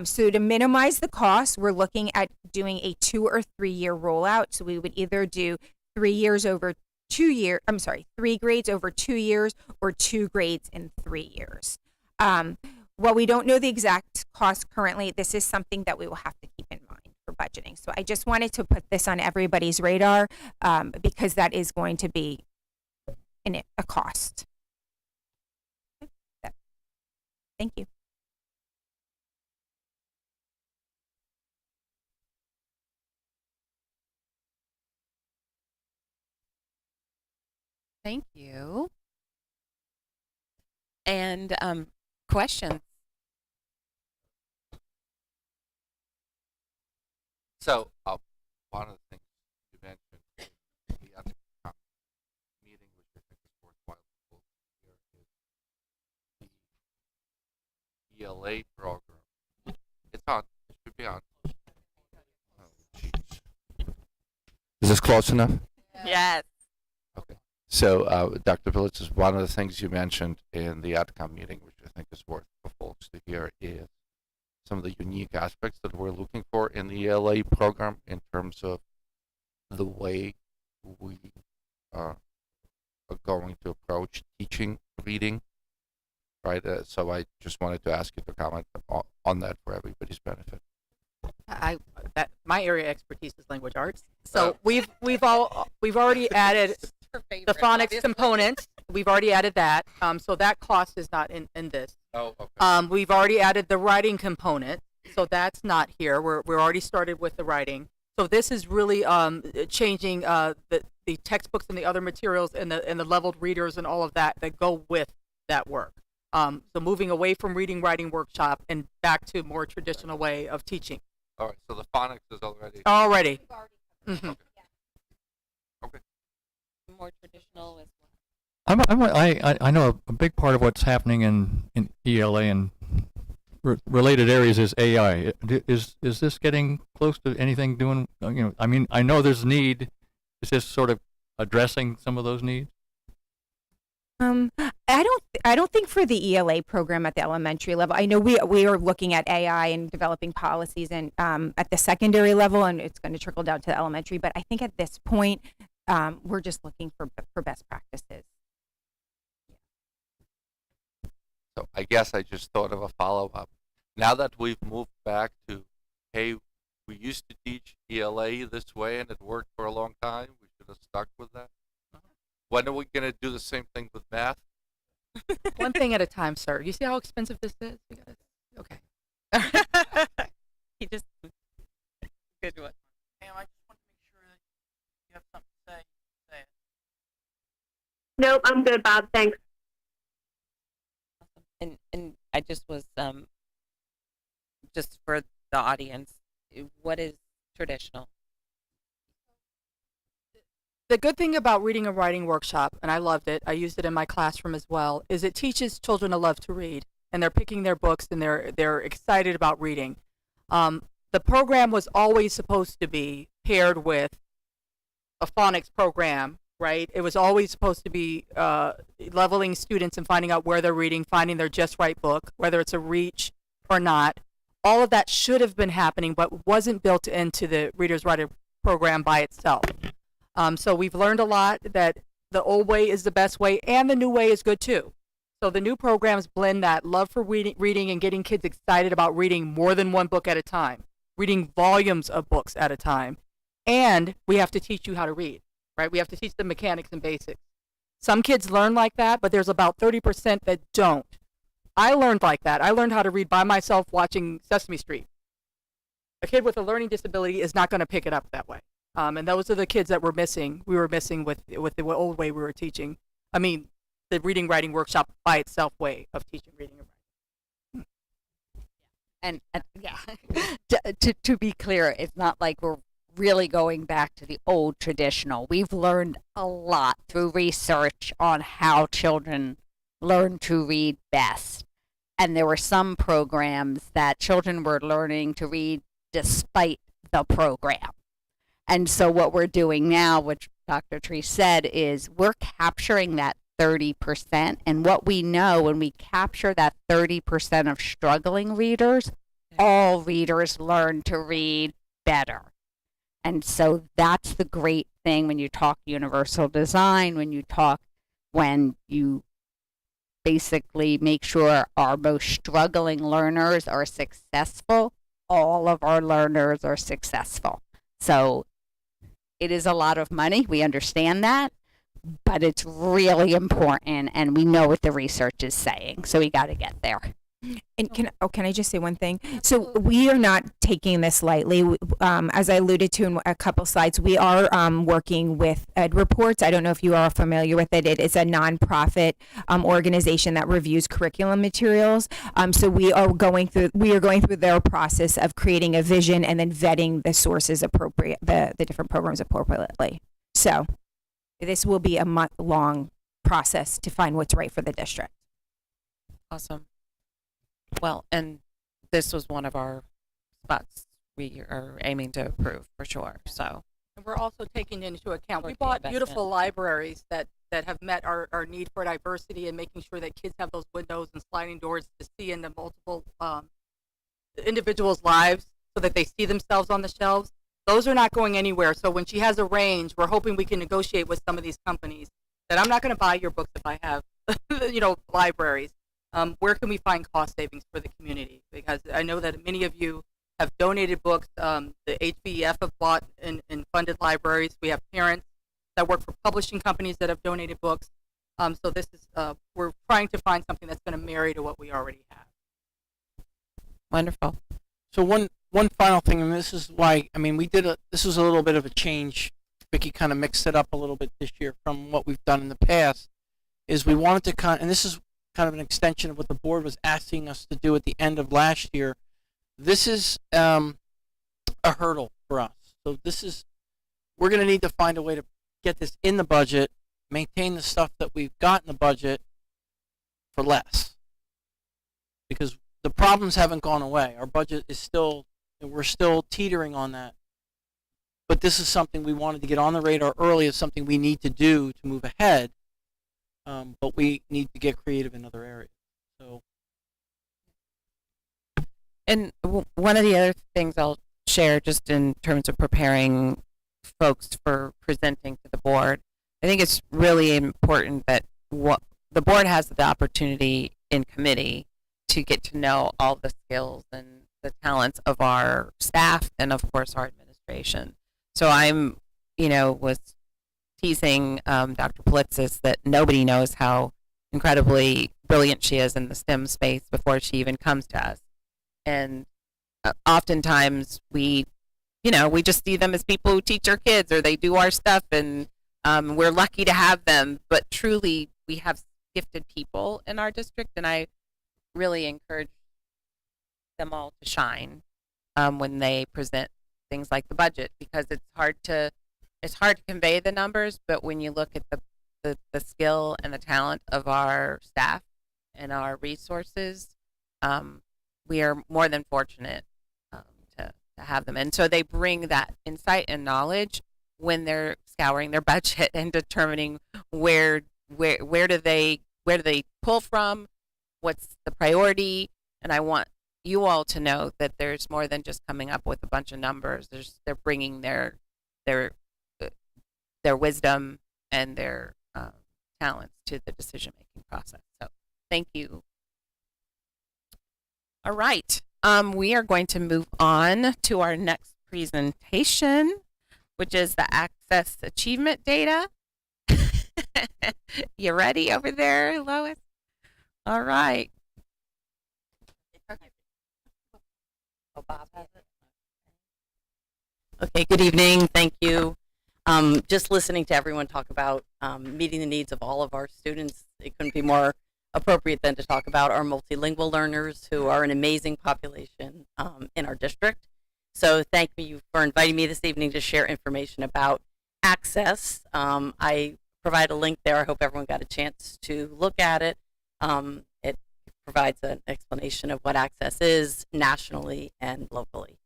So to minimize the cost, we're looking at doing a 2 or 3 year rollout. So we would either do 3 grades over 2 years, or 2 grades in 3 years. While we don't know the exact cost currently, this is something that we will have to keep in mind for budgeting. So I just wanted to put this on everybody's radar, because that is going to be a cost. Thank you. Thank you. And questions? So, one of the things you mentioned in the other meeting, which I think is worthwhile here, is the ELA program. It's on. It should be on. Oh, jeez. Is this close enough? Yes. Okay. So, Dr. Phillips, is one of the things you mentioned in the outcome meeting, which I think is worth for folks to hear, is some of the unique aspects that we're looking for in the ELA program in terms of the way we are going to approach teaching reading, right? So I just wanted to ask you to comment on that for everybody's benefit. My area of expertise is language arts. So we've already added the phonics component. We've already added that. So that cost is not in this. Oh, okay. We've already added the writing component. So that's not here. We're already started with the writing. So this is really changing the textbooks and the other materials and the leveled readers and all of that go with that work. So moving away from reading, writing workshop and back to more traditional way of teaching. All right. So the phonics is already. Mm-hmm. Okay. Okay. More traditional as well. I know a big part of what's happening in ELA and related areas is AI. Is this getting close to anything doing? I mean, I know there's need. Is this sort of addressing some of those needs? I don't think for the ELA program at the elementary level. I know we are looking at AI and developing policies and at the secondary level, and it's going to trickle down to the elementary. But I think at this point, we're just looking for best practices. So I guess I just thought of a follow-up. Now that we've moved back to, hey, We used to teach ELA this way, and it worked for a long time. We should have stuck with that. When are we going to do the same thing with math? One thing at a time, sir. You see how expensive this is? Okay. He just good one. Pam, I just want to make sure that you have something to say. Say it. Nope, I'm good, Bob. Thanks. And I just was just for the audience, what is traditional? The good thing about reading and writing workshop, and I loved it, I used it in my classroom as well, is it teaches children to love to read, and they're picking their books and they're excited about reading. The program was always supposed to be paired with a phonics program, right? It was always supposed to be leveling students and finding out where they're reading, finding their just right book, whether it's a reach or not. All of that should have been happening, but wasn't built into the Reader's Writer program by itself. So we've learned a lot that the old way is the best way, and the new way is good too. So the new programs blend that love for reading and getting kids excited about reading more than one book at a time, reading volumes of books at a time. And we have to teach you how to read, right? We have to teach them mechanics and basics. Some kids learn like that, but there's about 30% that don't. I learned like that. I learned how to read by myself watching Sesame Street. A kid with a learning disability is not going to pick it up that way. And those are the kids that we were missing with the old way we were teaching. I mean, the reading writing workshop by itself way of teaching reading and writing. And yeah, to be clear, it's not like we're really going back to the old traditional. We've learned a lot through research on how children learn to read best. And there were some programs that children were learning to read despite the program. And so what we're doing now, which Dr. Tree said, is we're capturing that 30%. And what we know when we capture that 30% of struggling readers, all readers learn to read better. And so that's the great thing when you talk universal design, when you basically make sure our most struggling learners are successful, all of our learners are successful. So it is a lot of money. We understand that, but it's really important, and we know what the research is saying. So we got to get there. And can I just say one thing? So we are not taking this lightly. As I alluded to in a couple slides, we are working with Ed Reports. I don't know if you are familiar with it. It is a nonprofit organization that reviews curriculum materials. So we are going through their process of creating a vision and then vetting the sources appropriate, the different programs appropriately. So this will be a month-long process to find what's right for the district. Awesome. Well, and this was one of our spots we are aiming to approve for sure. So, And we're also taking into account, we Working bought investment. beautiful libraries that have met our need for diversity and making sure that kids have those windows and sliding doors to see into multiple individuals' lives so that they see themselves on the shelves. Those are not going anywhere. So when she has a range, we're hoping we can negotiate with some of these companies that I'm not going to buy your books if I have, libraries. Where can we find cost savings for the community? Because I know that many of you have donated books. The HVEF have bought and funded libraries. We have parents that work for publishing companies that have donated books. So this is, we're trying to find something that's going to marry to what we already have. wonderful. So one final thing, and this is why, this was a little bit of a change. Vicki kind of mixed it up a little bit this year from what we've done in the past, is we wanted to and this is kind of an extension of what the board was asking us to do at the end of last year. This is a hurdle for us. So we're going to need to find a way to get this in the budget, maintain the stuff that we've got in the budget for less. Because the problems haven't gone away. Our budget is we're still teetering on that. But this is something we wanted to get on the radar early as something we need to do to move ahead. But we need to get creative in other areas. So, And one of the other things I'll share just in terms of preparing folks for presenting to the board, I think it's really important that the board has the opportunity in committee to get to know all the skills and the talents of our staff and of course our administration. So I'm, was teasing Dr. Politzis that nobody knows how incredibly brilliant she is in the STEM space before she even comes to us. And oftentimes we just see them as people who teach our kids or they do our stuff, and we're lucky to have them. But truly, we have gifted people in our district, and I really encourage them all to shine when they present things like the budget, because it's hard to convey the numbers, but when you look at the skill and the talent of our staff and our resources, we are more than fortunate to have them. And so they bring that insight and knowledge when they're scouring their budget and determining where do they pull from, what's the priority. And I want you all to know that there's more than just coming up with a bunch of numbers. They're bringing their wisdom and their talents to the decision-making process. So thank you. All right. We are going to move on to our next presentation, which is the Access Achievement Data. You ready over there, Lois? All right. Okay, good evening. Thank you. Just listening to everyone talk about meeting the needs of all of our students, it couldn't be more appropriate than to talk about our multilingual learners, who are an amazing population in our district. So thank you for inviting me this evening to share information about Access. I provide a link there. I hope everyone got a chance to look at it. It provides an explanation of what Access is nationally and locally.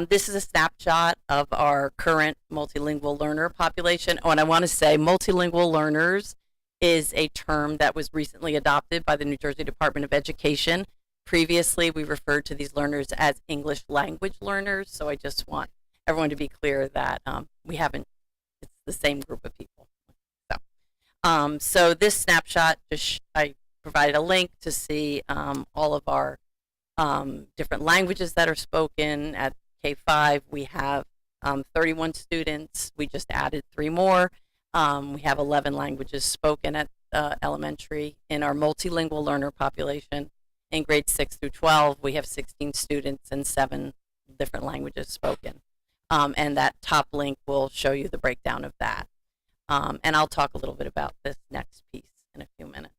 This is a snapshot of our current multilingual learner population. Oh, and I want to say multilingual learners is a term that was recently adopted by the New Jersey Department of Education. Previously, we referred to these learners as English language learners. So I just want everyone to be clear that it's the same group of people. So this snapshot, I provided a link to see all of our different languages that are spoken. At K5, we have 31 students. We just added 3 more. We have 11 languages spoken at elementary. In our multilingual learner population, in grades 6 through 12, we have 16 students and 7 different languages spoken. And that top link will show you the breakdown of that. And I'll talk a little bit about this next piece in a few minutes.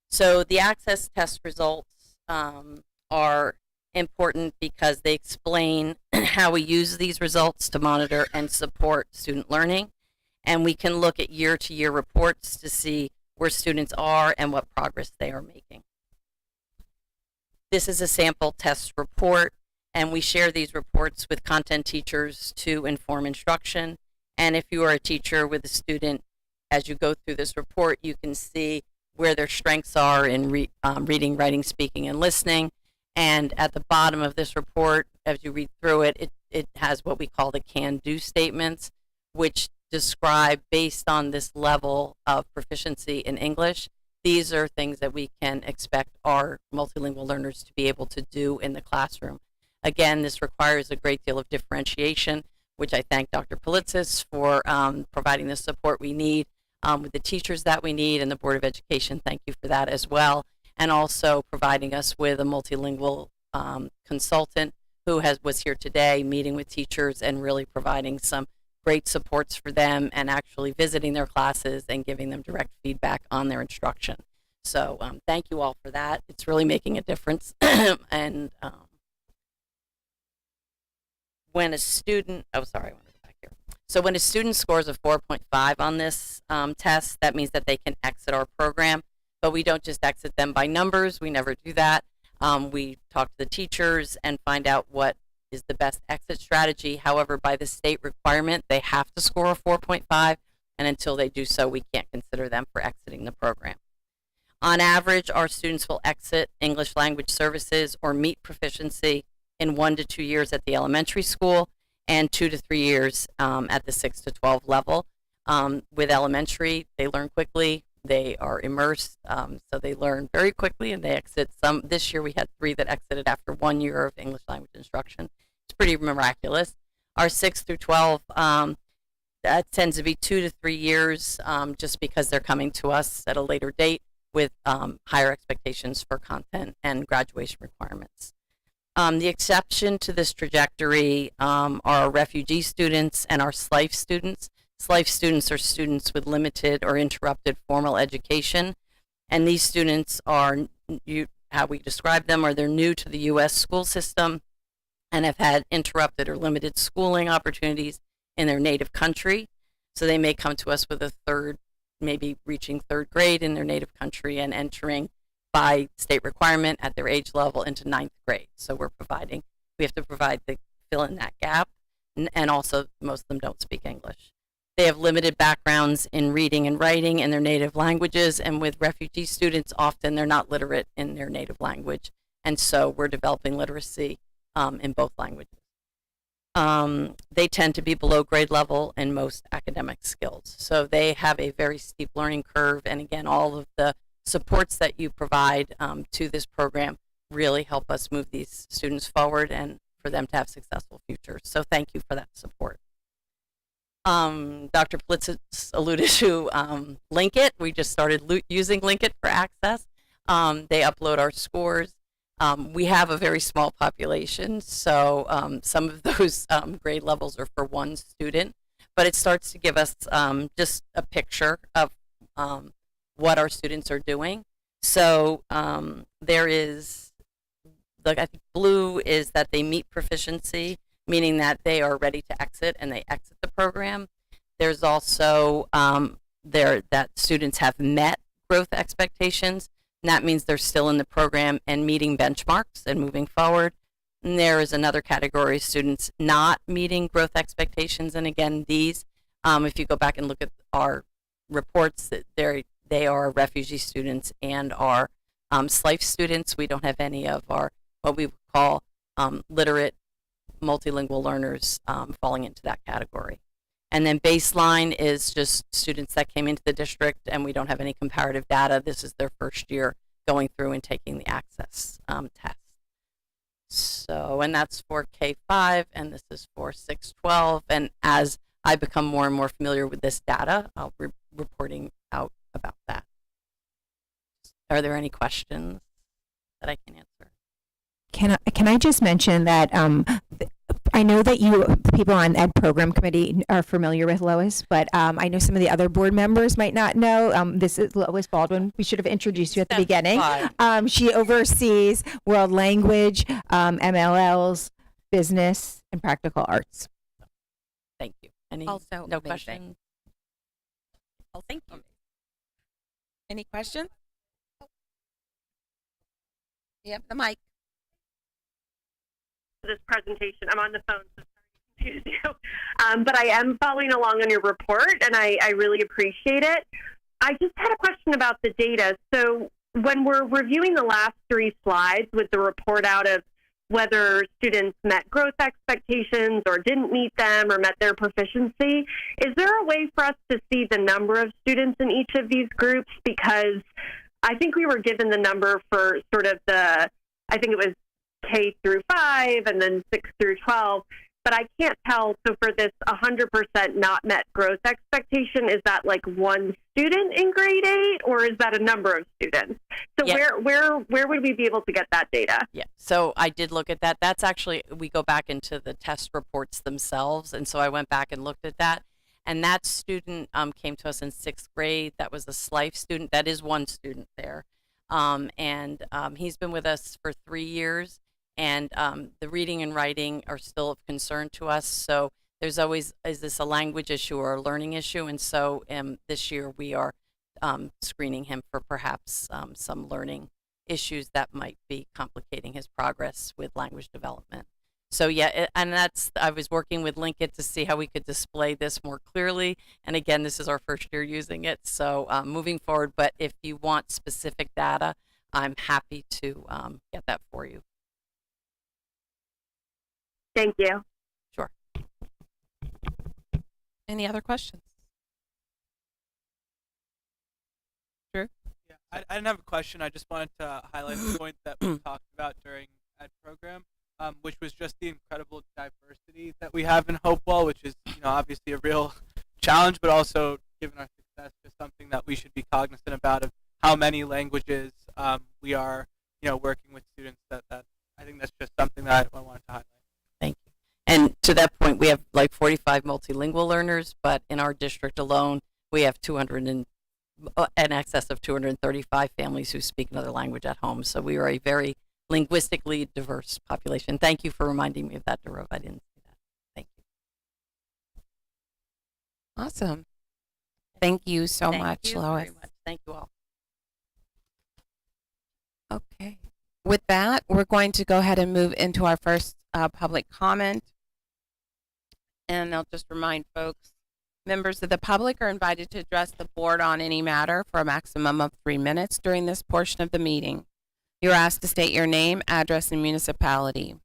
So the Access test results are important because they explain how we use these results to monitor and support student learning. And we can look at year-to-year reports to see where students are and what progress they are making. This is a sample test report, and we share these reports with content teachers to inform instruction. And if you are a teacher with a student, as you go through this report, you can see where their strengths are in reading, writing, speaking, and listening. And at the bottom of this report, as you read through it, it has what we call the can-do statements, which describe, based on this level of proficiency in English, these are things that we can expect our multilingual learners to be able to do in the classroom. Again, this requires a great deal of differentiation, which I thank Dr. Politzis for providing the support we need with the teachers that we need, and the Board of Education. Thank you for that as well. And also providing us with a multilingual consultant who was here today meeting with teachers and really providing some great supports for them and actually visiting their classes and giving them direct feedback on their instruction. So thank you all for that. It's really making a difference. And when a student, I want to go back here. So when a student scores a 4.5 on this test, that means that they can exit our program. But we don't just exit them by numbers. We never do that. We talk to the teachers and find out what is the best exit strategy. However, by the state requirement, they have to score a 4.5, and until they do so, we can't consider them for exiting the program. On average, our students will exit English language services or meet proficiency in 1 to 2 years at the elementary school and 2 to 3 years at the 6 to 12 level. With elementary, they learn quickly. they are immersed, so they learn very quickly and they exit. This year we had 3 that exited after 1 year of English language instruction. It's pretty miraculous. Our 6 through 12, that tends to be 2 to 3 years, just because they're coming to us at a later date with higher expectations for content and graduation requirements. The exception to this trajectory are our refugee students and our SLIFE students. SLIFE students are students with limited or interrupted formal education, and these students are, how we describe them, are they're new to the U.S. school system and have had interrupted or limited schooling opportunities in their native country. So they may come to us with maybe reaching 3rd grade in their native country and entering by state requirement at their age level into 9th grade. So we have to fill in that gap, and also most of them don't speak English. They have limited backgrounds in reading and writing in their native languages, and with refugee students, often they're not literate in their native language, and so we're developing literacy in both languages. They tend to be below grade level in most academic skills, so they have a very steep learning curve, and again, all of the supports that you provide to this program really help us move these students forward and for them to have successful futures. So thank you for that support. Dr. Plitzitz alluded to Linkit. We just started using Linkit for access. They upload our scores. We have a very small population, so some of those grade levels are for 1 student, but it starts to give us just a picture of what our students are doing. So there is, I think blue is that they meet proficiency, meaning that they are ready to exit and they exit the program. There's also that students have met growth expectations, and that means they're still in the program and meeting benchmarks and moving forward. And there is another category of students not meeting growth expectations, and again, these, if you go back and look at our reports, that they are refugee students and are SLIFE students. We don't have any of our what we call literate multilingual learners falling into that category. And then baseline is just students that came into the district, and we don't have any comparative data. This is their first year going through and taking the access test. So, and that's for K-5, and this is for 6-12. And as I become more and more familiar with this data, I'll be reporting out about that. Are there any questions that I can answer? Can I just mention that I know that the people on Ed Program Committee are familiar with Lois, but I know some of the other board members might not know. This is Lois Baldwin. We should have introduced you at the beginning. She oversees world language, MLLs, business, and practical arts. Thank you. No questions? Oh, thank you. Any questions? Yep, the mic. This presentation. I'm on the phone, so sorry to confuse you. But I am following along on your report, and I really appreciate it. I just had a question about the data. So when we're reviewing the last 3 slides with the report out of whether students met growth expectations or didn't meet them or met their proficiency, is there a way for us to see the number of students in each of these groups? Because I think we were given the number for sort of I think it was K through 5 and then 6 through 12, but I can't tell. So for this 100% not met growth expectation, is that like 1 student in grade 8, or is that a number of students? So Yeah. where would we be able to get that data? Yeah, so I did look at that. That's actually, we go back into the test reports themselves, and so I went back and looked at that. And that student came to us in 6th grade. That was a SLIFE student. That is 1 student there. He's been with us for 3 years. And the reading and writing are still of concern to us. So there's always, is this a language issue or a learning issue? And so this year we are screening him for perhaps some learning issues that might be complicating his progress with language development. So yeah, I was working with Linkit to see how we could display this more clearly. And again, this is our first year using it. So moving forward, but if you want specific data, I'm happy to get that for you. Thank you. Sure. Any other questions? I didn't have a question. I just wanted to highlight the point that we talked about during Ed program, which was just the incredible diversity that we have in Hopewell, which is obviously a real challenge, but also given our success, just something that we should be cognizant about of how many languages we are working with students. That I think that's just something that I wanted to highlight. Thank you. And to that point, we have like 45 multilingual learners, but in our district alone, we have 200 and in excess of 235 families who speak another language at home. So we are a very linguistically diverse population. Thank you for reminding me of that, Darov. I didn't see that. Thank you. Awesome. Thank you so much, Thank you Lois. very much. Thank you all. Okay. With that, we're going to go ahead and move into our first public comment. And I'll just remind folks, members of the public are invited to address the board on any matter for a maximum of 3 minutes during this portion of the meeting. You're asked to state your name, address, and municipality.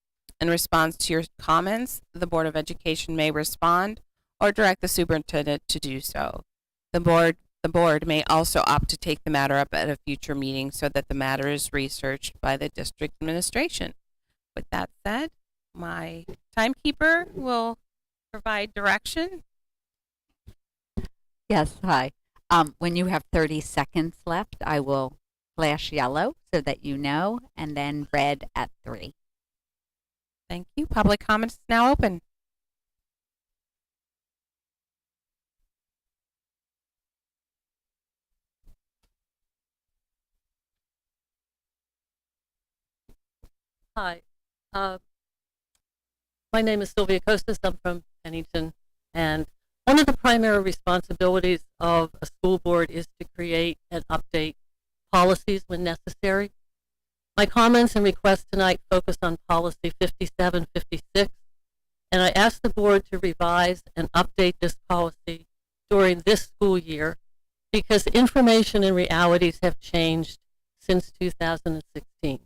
In response to your comments, the Board of Education may respond or direct the superintendent to do so. The board may also opt to take the matter up at a future meeting so that the matter is researched by the district administration. With that said, my timekeeper will provide direction. Yes, hi. When you have 30 seconds left, I will flash yellow so that you know, and then red at 3. Thank you. Public comments is now open. Hi. My name is Sylvia Costas. I'm from Pennington. And one of the primary responsibilities of a school board is to create and update policies when necessary. My comments and requests tonight focus on policy 5756, and I ask the board to revise and update this policy during this school year because information and realities have changed since 2016.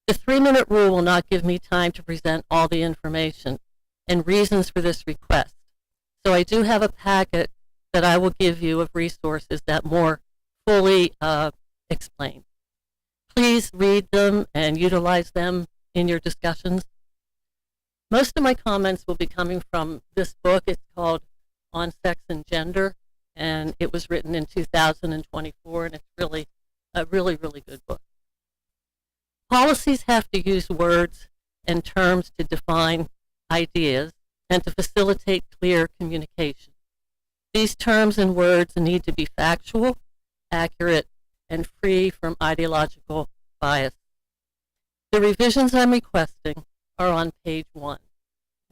The 3-minute rule will not give me time to present all the information and reasons for this request. So I do have a packet that I will give you of resources that more fully explain. Please read them and utilize them in your discussions. Most of my comments will be coming from this book. It's called On Sex and Gender, and it was written in 2024, and it's really a really good book. Policies have to use words and terms to define ideas and to facilitate clear communication. These terms and words need to be factual, accurate, and free from ideological bias. The revisions I'm requesting are on page 1,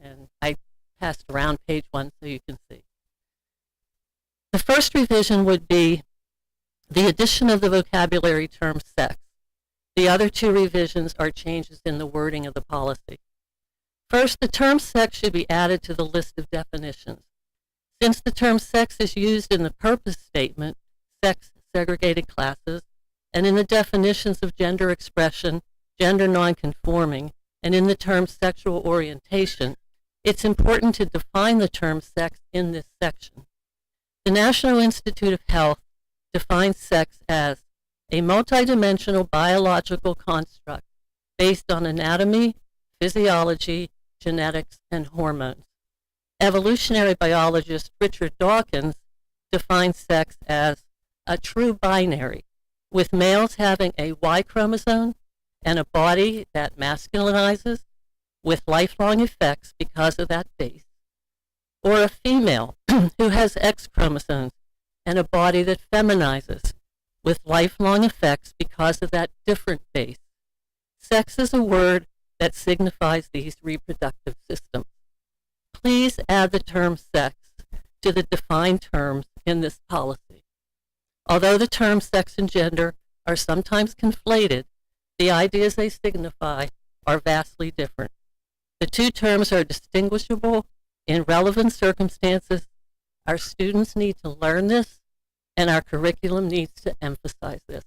and I passed around page 1 so you can see. The first revision would be the addition of the vocabulary term sex. The other 2 revisions are changes in the wording of the policy. First, the term sex should be added to the list of definitions. Since the term sex is used in the purpose statement, sex segregated classes, and in the definitions of gender expression, gender nonconforming, and in the term sexual orientation, it's important to define the term sex in this section. The National Institute of Health defines sex as a multidimensional biological construct based on anatomy, physiology, genetics, and hormones. Evolutionary biologist Richard Dawkins defines sex as a true binary, with males having a Y chromosome and a body that masculinizes with lifelong effects because of that base, or a female who has X chromosomes and a body that feminizes with lifelong effects because of that different base. Sex is a word that signifies these reproductive systems. Please add the term sex to the defined terms in this policy. Although the terms sex and gender are sometimes conflated, the ideas they signify are vastly different. The 2 terms are distinguishable in relevant circumstances. Our students need to learn this, and our curriculum needs to emphasize this.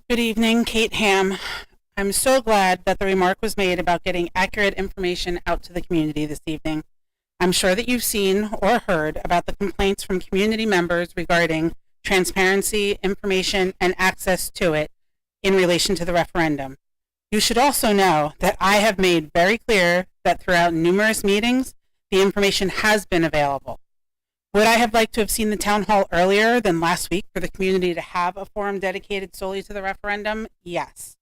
Good evening, Kate Ham. I'm so glad that the remark was made about getting accurate information out to the community this evening. I'm sure that you've seen or heard about the complaints from community members regarding transparency, information, and access to it in relation to the referendum. You should also know that I have made very clear that throughout numerous meetings, the information has been available. Would I have liked to have seen the town hall earlier than last week for the community to have a forum dedicated solely to the referendum? Yes.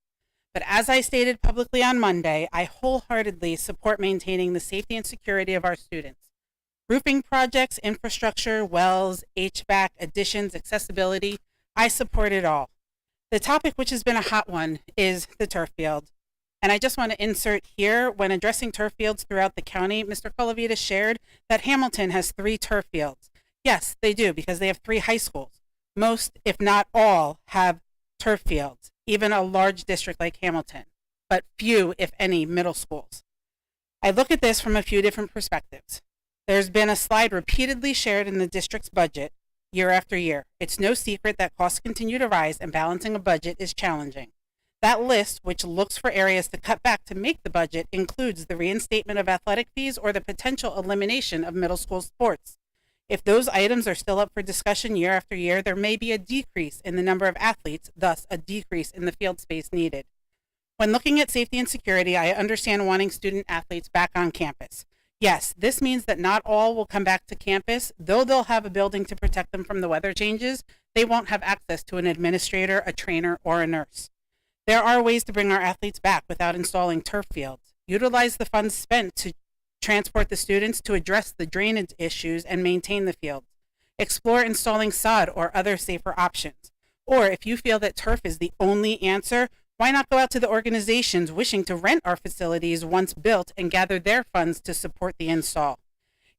But as I stated publicly on Monday, I wholeheartedly support maintaining the safety and security of our students. Roofing projects, infrastructure, wells, HVAC, additions, accessibility, I support it all. The topic which has been a hot one is the turf field. And I just want to insert here, when addressing turf fields throughout the county, Mr. Colavita shared that Hamilton has 3 turf fields. Yes, they do, because they have 3 high schools. Most, if not all, have turf fields, even a large district like Hamilton, but few, if any, middle schools. I look at this from a few different perspectives. There's been a slide repeatedly shared in the district's budget year after year. It's no secret that costs continue to rise and balancing a budget is challenging. That list, which looks for areas to cut back to make the budget, includes the reinstatement of athletic fees or the potential elimination of middle school sports. If those items are still up for discussion year after year, there may be a decrease in the number of athletes, thus a decrease in the field space needed. When looking at safety and security, I understand wanting student athletes back on campus. Yes, this means that not all will come back to campus. Though they'll have a building to protect them from the weather changes, they won't have access to an administrator, a trainer, or a nurse. There are ways to bring our athletes back without installing turf fields. Utilize the funds spent to transport the students to address the drainage issues and maintain the fields. Explore installing sod or other safer options. Or if you feel that turf is the only answer, why not go out to the organizations wishing to rent our facilities once built and gather their funds to support the install?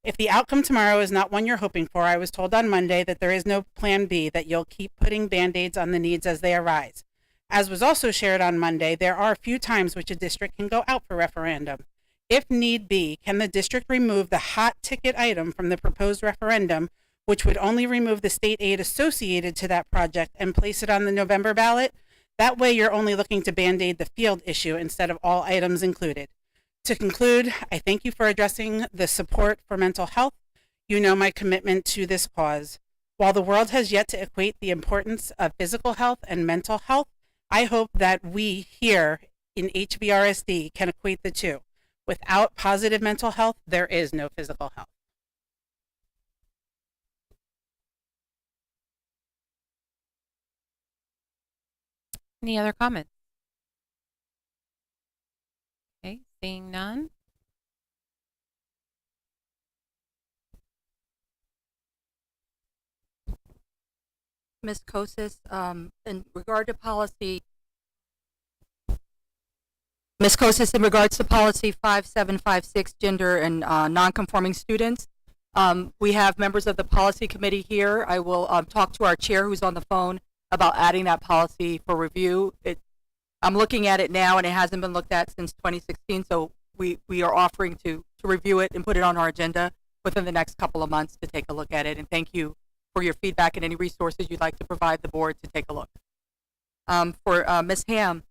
If the outcome tomorrow is not one you're hoping for, I was told on Monday that there is no plan B, that you'll keep putting Band-Aids on the needs as they arise. As was also shared on Monday, there are a few times which a district can go out for referendum. If need be, can the district remove the hot ticket item from the proposed referendum, which would only remove the state aid associated to that project, and place it on the November ballot? That way you're only looking to Band-Aid the field issue instead of all items included. To conclude, I thank you for addressing the support for mental health. You know my commitment to this cause. While the world has yet to equate the importance of physical health and mental health, I hope that we here in HVRSD can equate the two. Without positive mental health, there is no physical health. Any other comments? Okay, seeing none. Ms. Kosis, in regard to policy, Ms. Kosis, in regards to policy 5756, gender and non-conforming students, we have members of the policy committee here. I will talk to our chair, who's on the phone, about adding that policy for review. I'm looking at it now, and it hasn't been looked at since 2016, so we are offering to review it and put it on our agenda within the next couple of months to take a look at it. And thank you for your feedback and any resources you'd like to provide the board to take a look. For Ms. Ham,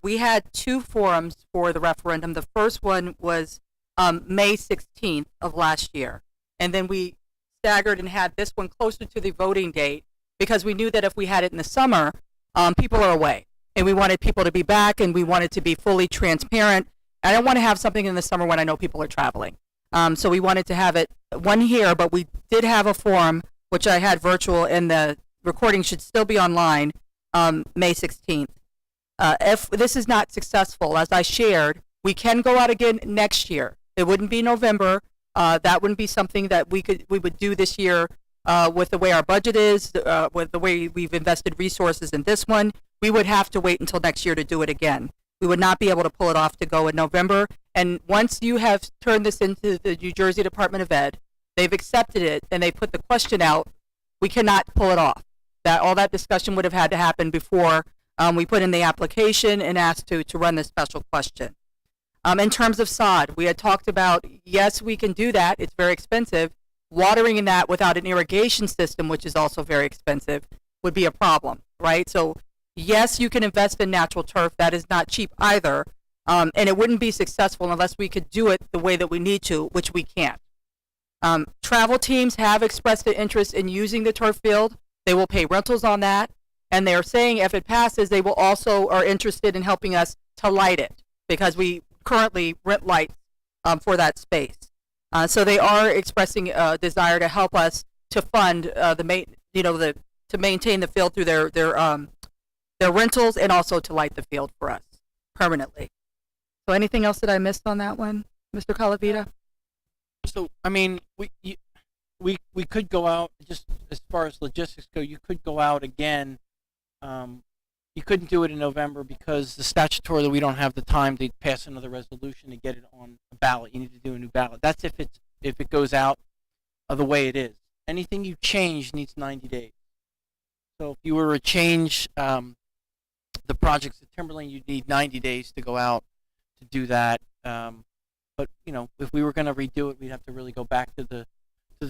we had 2 forums for the referendum. The first one was May 16th of last year, and then we staggered and had this one closer to the voting date because we knew that if we had it in the summer, people are away, and we wanted people to be back, and we wanted to be fully transparent. I don't want to have something in the summer when I know people are traveling. So we wanted to have it one here, but we did have a forum, which I had virtual, and the recording should still be online, May 16th. If this is not successful, as I shared, we can go out again next year. It wouldn't be November. That wouldn't be something that we would do this year with the way our budget is, with the way we've invested resources in this one. We would have to wait until next year to do it again. We would not be able to pull it off to go in November. And once you have turned this into the New Jersey Department of Ed, they've accepted it, and they put the question out, we cannot pull it off. All that discussion would have had to happen before we put in the application and asked to run this special question. In terms of sod, we had talked about, yes, we can do that. It's very expensive. Watering in that without an irrigation system, which is also very expensive, would be a problem, right? So Yes, you can invest in natural turf. That is not cheap either. And it wouldn't be successful unless we could do it the way that we need to, which we can't. Travel teams have expressed an interest in using the turf field. They will pay rentals on that. And they are saying if it passes, they will also are interested in helping us to light it because we currently rent lights for that space. So they are expressing a desire to help us to fund to maintain the field through their rentals and also to light the field for us permanently. So anything else that I missed on that one, Mr. Calavita? So I mean, we could go out just as far as logistics go. You could go out again. You couldn't do it in November because the statutorily we don't have the time to pass another resolution to get it on a ballot. You need to do a new ballot. That's if it goes out the way it is. Anything you change needs 90 days. So if you were to change the projects at Timberlane, you'd need 90 days to go out to do that. But if we were going to redo it, we'd have to really go back to the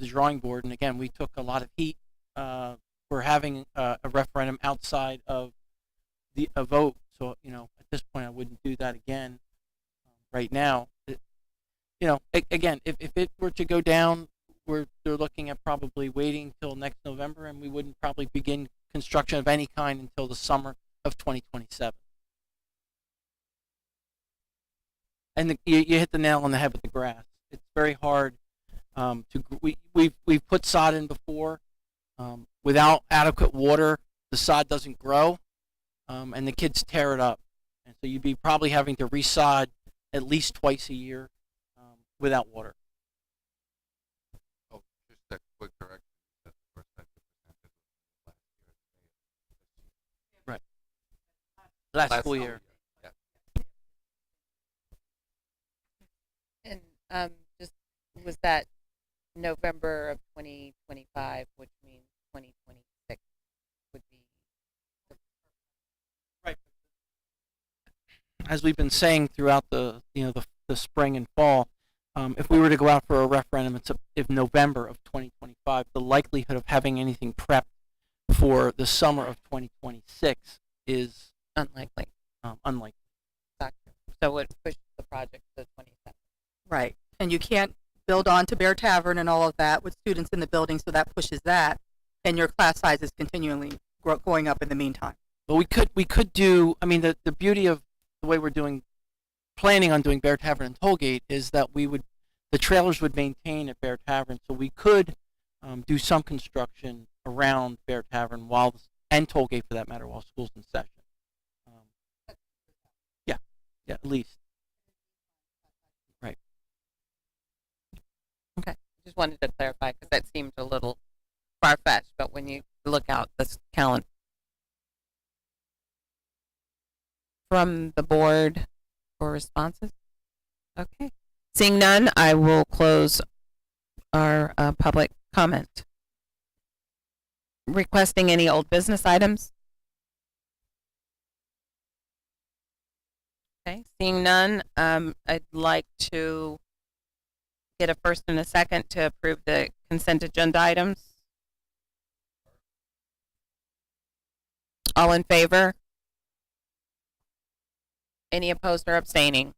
drawing board. And again, we took a lot of heat for having a referendum outside of a vote. So at this point, I wouldn't do that again right now. Again, if it were to go down, they're looking at probably waiting until next November, and we wouldn't probably begin construction of any kind until the summer of 2027. And you hit the nail on the head with the grass. It's very hard we've put sod in before. Without adequate water, the sod doesn't grow, and the kids tear it up. And so you'd be probably having to resod at least twice a year without water. Oh, just a quick correction. That's the first time you presented Right. Last school year. Yeah. And just was that November of 2025, which means 2026 would be right. As we've been saying throughout the spring and fall, if we were to go out for a referendum, if November of 2025, the likelihood of having anything prepped for the summer of 2026 is unlikely. Unlikely. Exactly. So it pushed the project to 27. Right. And you can't build on to Bear Tavern and all of that with students in the building, so that pushes that, and your class size is continually going up in the meantime. But we could do. I mean, the beauty of the way we're planning on doing Bear Tavern and Tollgate is that the trailers would maintain at Bear Tavern, so we could do some construction around Bear Tavern and Tollgate for that matter while school's in session. Yeah, at least. Right. Okay. Just wanted to clarify because that seemed a little far-fetched, but when you look out this calendar from the board for responses. Okay. Seeing none, I will close our public comment. Requesting any old business items? Okay. Seeing none, I'd like to get a first and a second to approve the consent agenda items. All in favor? Any opposed or abstaining?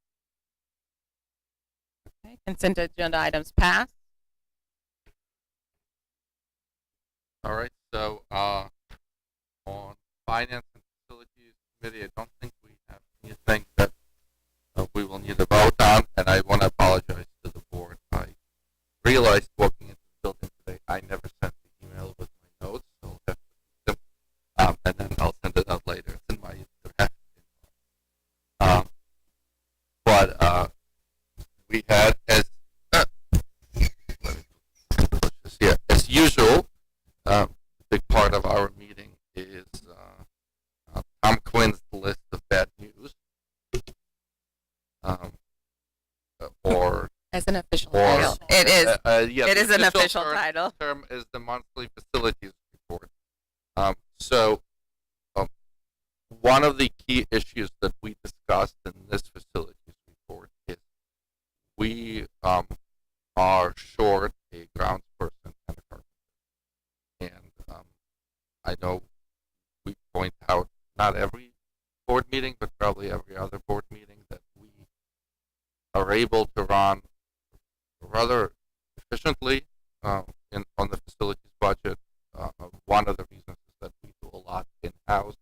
Okay. Consent agenda items pass. All right. So on Finance and Facilities Committee, I don't think we have anything that we will need to vote on, and I want to apologize to the board. I realized walking into the building today, I never sent the email with my notes, so I'll have to keep them, and then I'll send it out later. It's in my draft. But we had, as usual, a big part of our meeting is Tom Quinn's list of bad news. Or as an official title, it is. Yeah, it is an official title. Term is the monthly facilities report. So one of the key issues that we discussed in this facilities report is we are short a grounds person and a carpenter, and I know we point out not every board meeting, but probably every other board meeting, that we are able to run rather efficiently on the facilities budget. One of the reasons is that we do a lot in-house,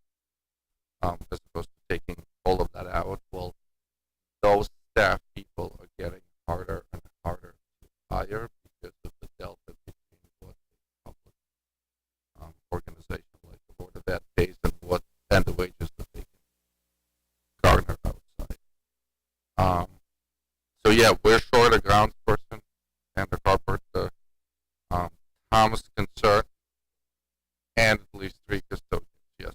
as opposed to taking all of that out. Well, those staff people are getting harder and harder to hire because of the delta between what a public organization like the Board of Ed pays and the wages that they can garner outside. So yeah, we're short a grounds person and a carpenter. Tom is concerned, and at least 3 custodians. Yes.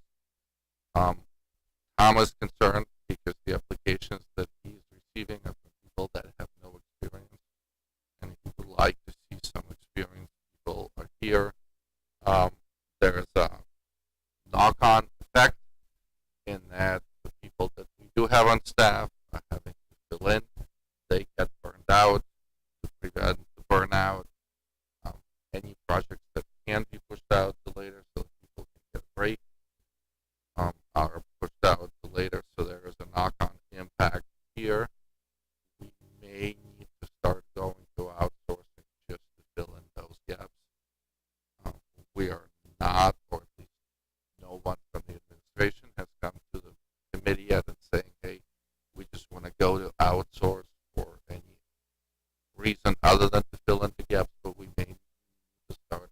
Tom is concerned because the applications that he's receiving are from people that have no experience, and he would like to see some experienced people are here. There's a knock-on effect in that the people that we do have on staff are having to fill in. They get burned out. To prevent the burnout, any projects that can be pushed out to later so that people can get a break are pushed out to later. So there is a knock-on impact here. We may need to start going to outsourcing just to fill in those gaps. We are not, or at least no one from the administration has come to the committee yet and saying, hey, we just want to go to outsource for any reason other than to fill in the gaps, but we may need to start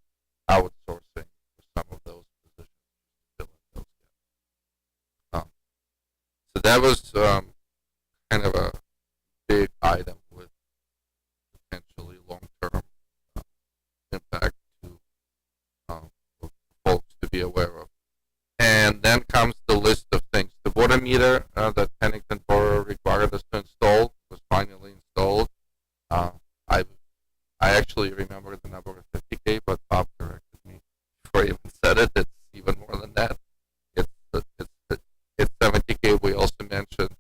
outsourcing for some of those positions to fill in those gaps. So that was kind of a big item with potentially long-term impact to for folks to be aware of. And then comes the list of things. The water meter that Pennington Borough required us to install was finally installed. I actually remember the number of 50K, but Bob corrected me before I even said it. It's even more than that. It's 70K. We also mentioned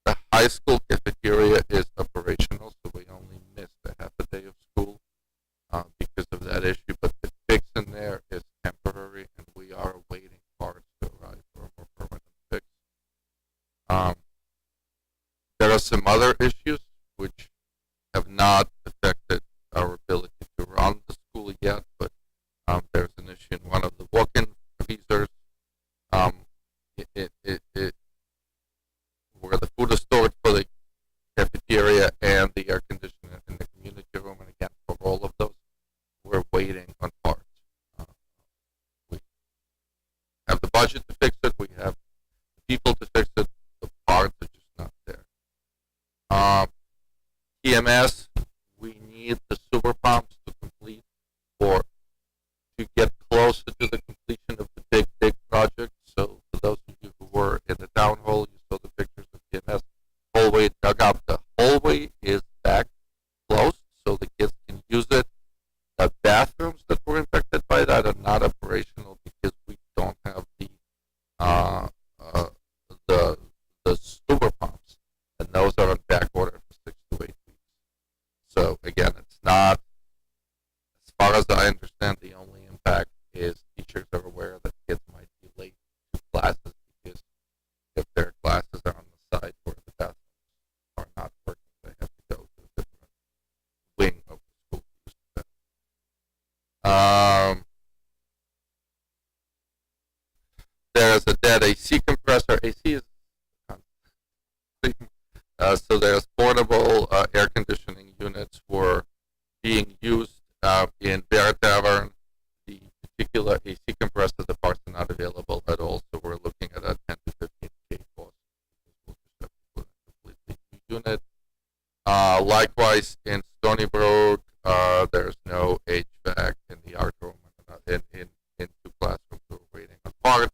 the high school cafeteria is operational, so we only missed a half a day of school because of that issue. But the fix in there is temporary, and we are awaiting parts to arrive for a more permanent fix. There are some other issues which have not affected our ability to run the school yet, but there's an issue in one of the walk-in freezers. Where the food is stored for the cafeteria and the air conditioner in the community room, and again, for all of those, we're waiting on parts. We have the budget to fix it, we have the people to fix it, the parts are just not there. EMS, we need the sewer pumps to complete or to get closer to the completion of the big project. So for those of you who were in the town hall, you saw the pictures of EMS hallway dug up. The hallway is back closed so the kids can use it. The bathrooms that were impacted by that are not operational because we don't have the sewer pumps, and those are on back order for 6 to 8 weeks. So again, it's not, as far as I understand, the only impact is teachers are aware that kids might be late to classes because if their classes are on the side where the bathrooms are not working, they have to go to a different wing of the school to use the bathroom. There's a dead AC compressor. AC is so there's portable air conditioning units were being used in Bear Tavern. The particular AC compressor, the parts are not available at all, so we're looking at a 10 to 15K cost. We'll just have to put a completely new unit. Likewise, in Stony Brook, there's no HVAC in the art room in 2 classrooms. We're waiting on parts.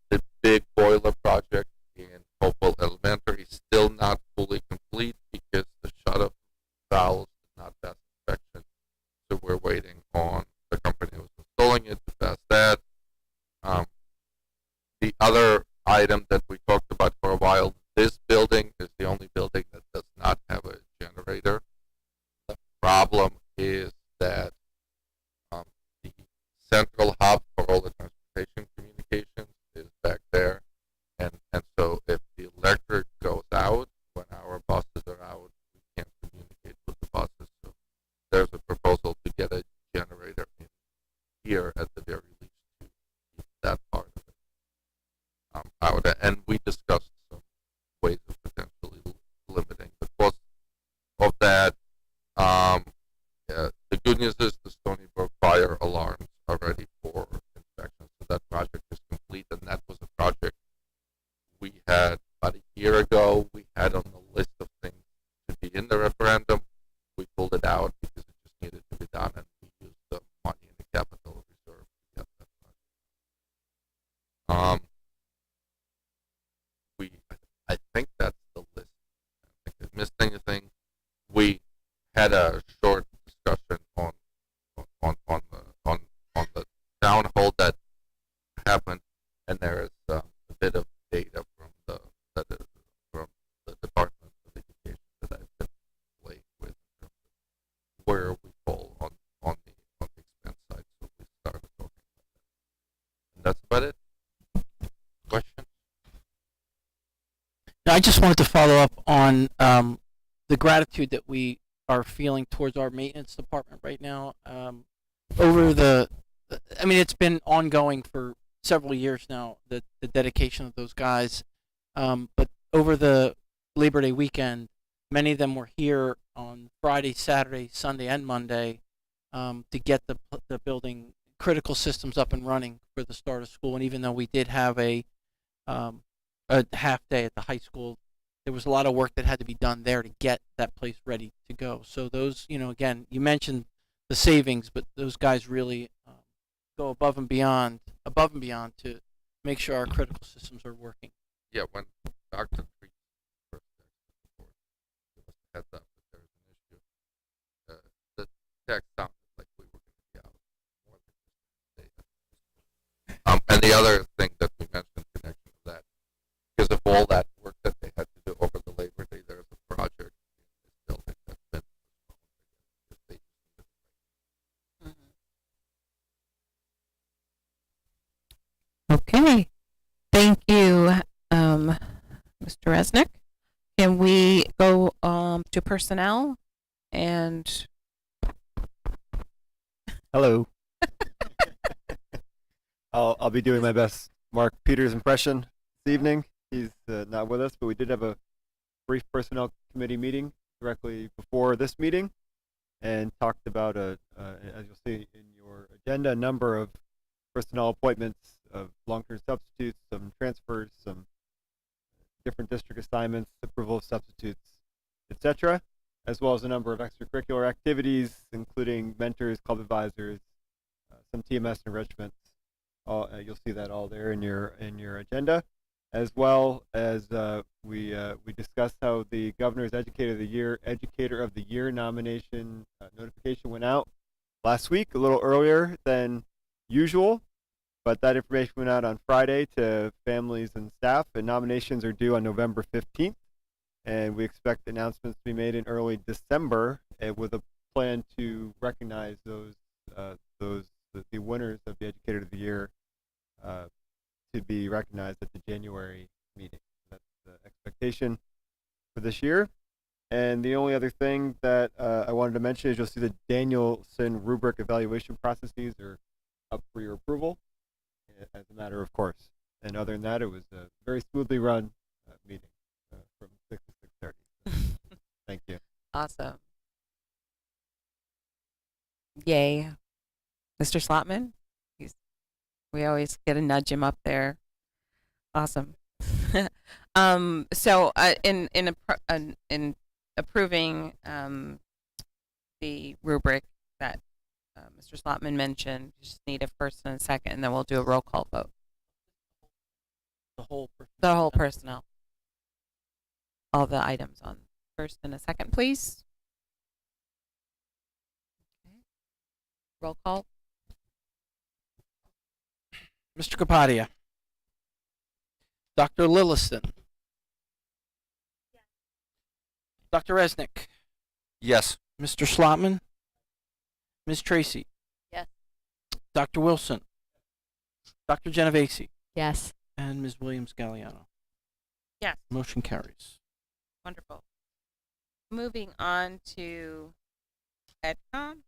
The big boiler project in Hopewell Elementary is still not fully complete because the shut-off valves did not pass inspection. So we're waiting on the company who was installing it to pass that. The other item that we talked about for a while, this building is the only building that does not have a generator. The problem is that the central hub for all the transportation communications is news is the Stony Brook fire alarms are ready for inspection. So that project is complete, and that was a project we had about a year ago. We had on the list of things to be in the referendum. We pulled it out because it just needed to be done, and we used the money in the capital reserve to get that project. I think that's the list. I don't think I missed anything. We had a short discussion on the town hall that happened, and there is a bit of data from the Department of Education that I've been playing with in terms of where we fall on the expense side. So we started talking about that, and that's about it. Question? Now, I just wanted to follow up on the gratitude that we are feeling towards our maintenance department right now. It's been ongoing for several years now, the dedication of those guys. But over the Labor Day weekend, many of them were here on Friday, Saturday, Sunday, and Monday to get the building critical systems up and running for the start of school. And even though we did have a half day at the high school, there was a lot of work that had to be done there to get that place ready to go. So those, again, you mentioned the savings, but those guys really go above and beyond to make sure our critical systems are working. Yeah, when Dr. Treat first texted the board, give us a heads up that there was an issue. The text sounded like we were going to be out more than just a day. And the other thing that we mentioned in connection to that, because of all that work that they had to do over the Labor Day, there's a project in this building that's been postponed because they just needed Mm-hmm. Okay. Thank you, Mr. Resnick. Can we go to personnel and Hello. I'll be doing my best Mark Peters impression this evening. He's not with us, but we did have a brief personnel committee meeting directly before this meeting and talked about, as you'll see in your agenda, a number of personnel appointments of long-term substitutes, some transfers, some different district assignments, approval of substitutes, etc., as well as a number of extracurricular activities, including mentors, club advisors, some TMS enrichments. You'll see that all there in your agenda, as well as we discussed how the governor's Educator of the Year nomination notification went out last week, a little earlier than usual, but that information went out on Friday to families and staff, and nominations are due on November 15th, and we expect announcements to be made in early December with a plan to recognize the winners of the Educator of the Year to be recognized at the January meeting. That's the expectation for this year. And the only other thing that I wanted to mention is you'll see the Danielson rubric evaluation processes are up for your approval as a matter of course. And other than that, it was a very smoothly run meeting from 6 to 6:30. Thank you. awesome? Yay, Mr. Slotman. We always get to nudge him up there. Awesome. So in approving the rubric that Mr. Slotman mentioned, you just need a first and a second, and then we'll do a roll call vote. The whole personnel. All the items on first and a second, please. Okay. Roll call. Mr. Kapadia. Dr. Lilliston. Dr. Resnick. Yes. Mr. Slotman. Ms. Tracy. Yes. Dr. Wilson. Dr. Genovese. Yes. And Ms. Williams-Galliano. Yes. Motion carries. Wonderful. Moving on to EdCom.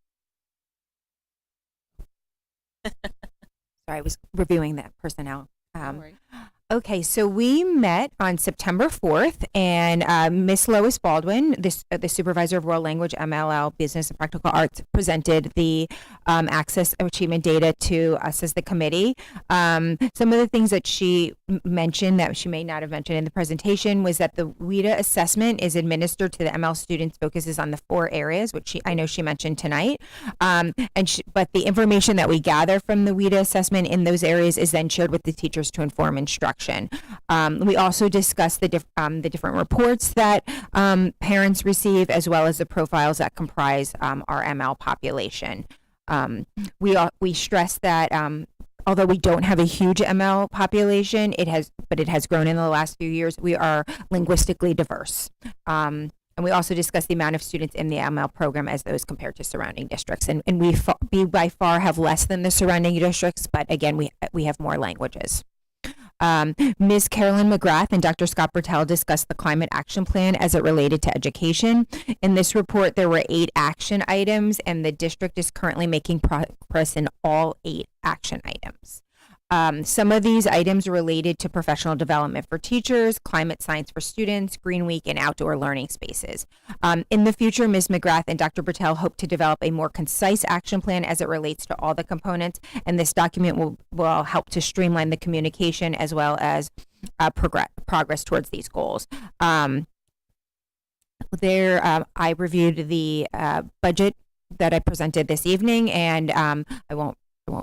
Sorry, I was reviewing that personnel. Don't worry. Okay, so we met on September 4th, and Miss Lois Baldwin, the supervisor of World Language, MLL, Business and Practical Arts, presented the access achievement data to us as the committee. Some of the things that she mentioned that she may not have mentioned in the presentation was that the WIDA assessment is administered to the ML students, focuses on the 4 areas, which I know she mentioned tonight. But the information that we gather from the WIDA assessment in those areas is then shared with the teachers to inform instruction. We also discussed the different reports that parents receive, as well as the profiles that comprise our ML population. We stress that although we don't have a huge ML population, it has grown in the last few years. We are linguistically diverse. And we also discuss the amount of students in the ML program as those compared to surrounding districts. And we by far have less than the surrounding districts, but again, we have more languages. Ms. Carolyn McGrath and Dr. Scott Bertel discussed the climate action plan as it related to education. In this report, there were 8 action items, and the district is currently making progress in all 8 action items. Some of these items related to professional development for teachers, climate science for students, Green Week, and outdoor learning spaces. In the future, Ms. McGrath and Dr. Bertel hope to develop a more concise action plan as it relates to all the components, and this document will help to streamline the communication as well as progress towards these goals. I reviewed the budget that I presented this evening, and I won't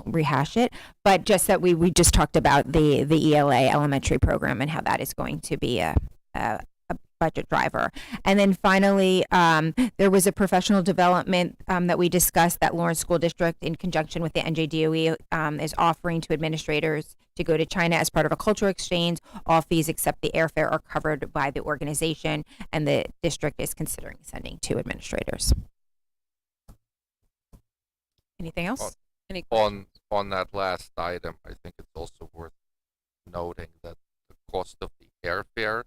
rehash it, but just that we just talked about the ELA elementary program and how that is going to be a budget driver. And then finally, there was a professional development that we discussed that Lawrence School District, in conjunction with the NJDOE, is offering to administrators to go to China as part of a cultural exchange. All fees except the airfare are covered by the organization, and the district is considering sending 2 administrators. Anything else? On that last item, I think it's also worth noting that the cost of the airfare,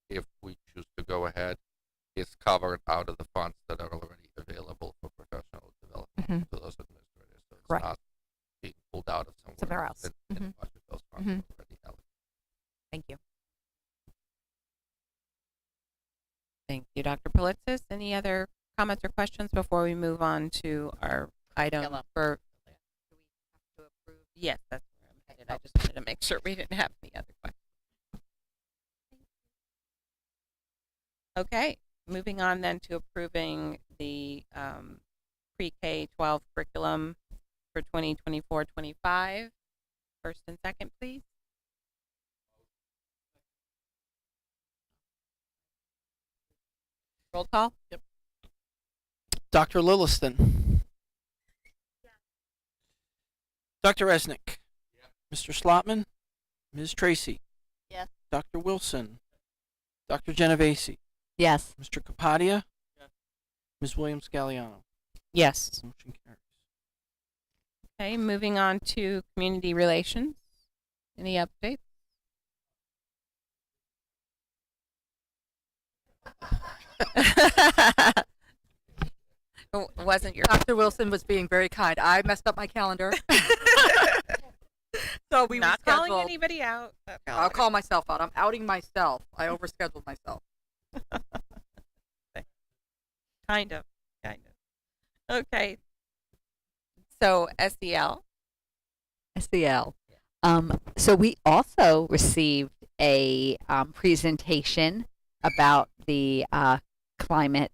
if we choose to go ahead, is covered out of the funds that are already available for professional development to those administrators. So it's not being pulled out of somewhere else. In the budget. Those funds are already allocated. Thank you. Thank you, Dr. Politzis. Any other comments or questions before we move on to our item for? Yes, that's where I'm headed. I just wanted to make sure we didn't have any other questions. Okay, moving on then to approving the pre-K 12 curriculum for 2024-25. First and second, please. Roll call. Yep. Dr. Lilliston. Dr. Resnick. Mr. Slotman. Ms. Tracy. Yes. Dr. Wilson. Dr. Genovese. Yes. Mr. Capadia. Yes. Ms. Williams-Galliano. Yes. Motion carries. Okay, moving on to community relations. Any updates? Wasn't your Dr. Wilson was being very kind. I messed up my calendar. So we not calling rescheduled. anybody out. I'll call myself out. I'm outing myself. I overscheduled myself. Kind of. Okay. So SEL. So we also received a presentation about the climate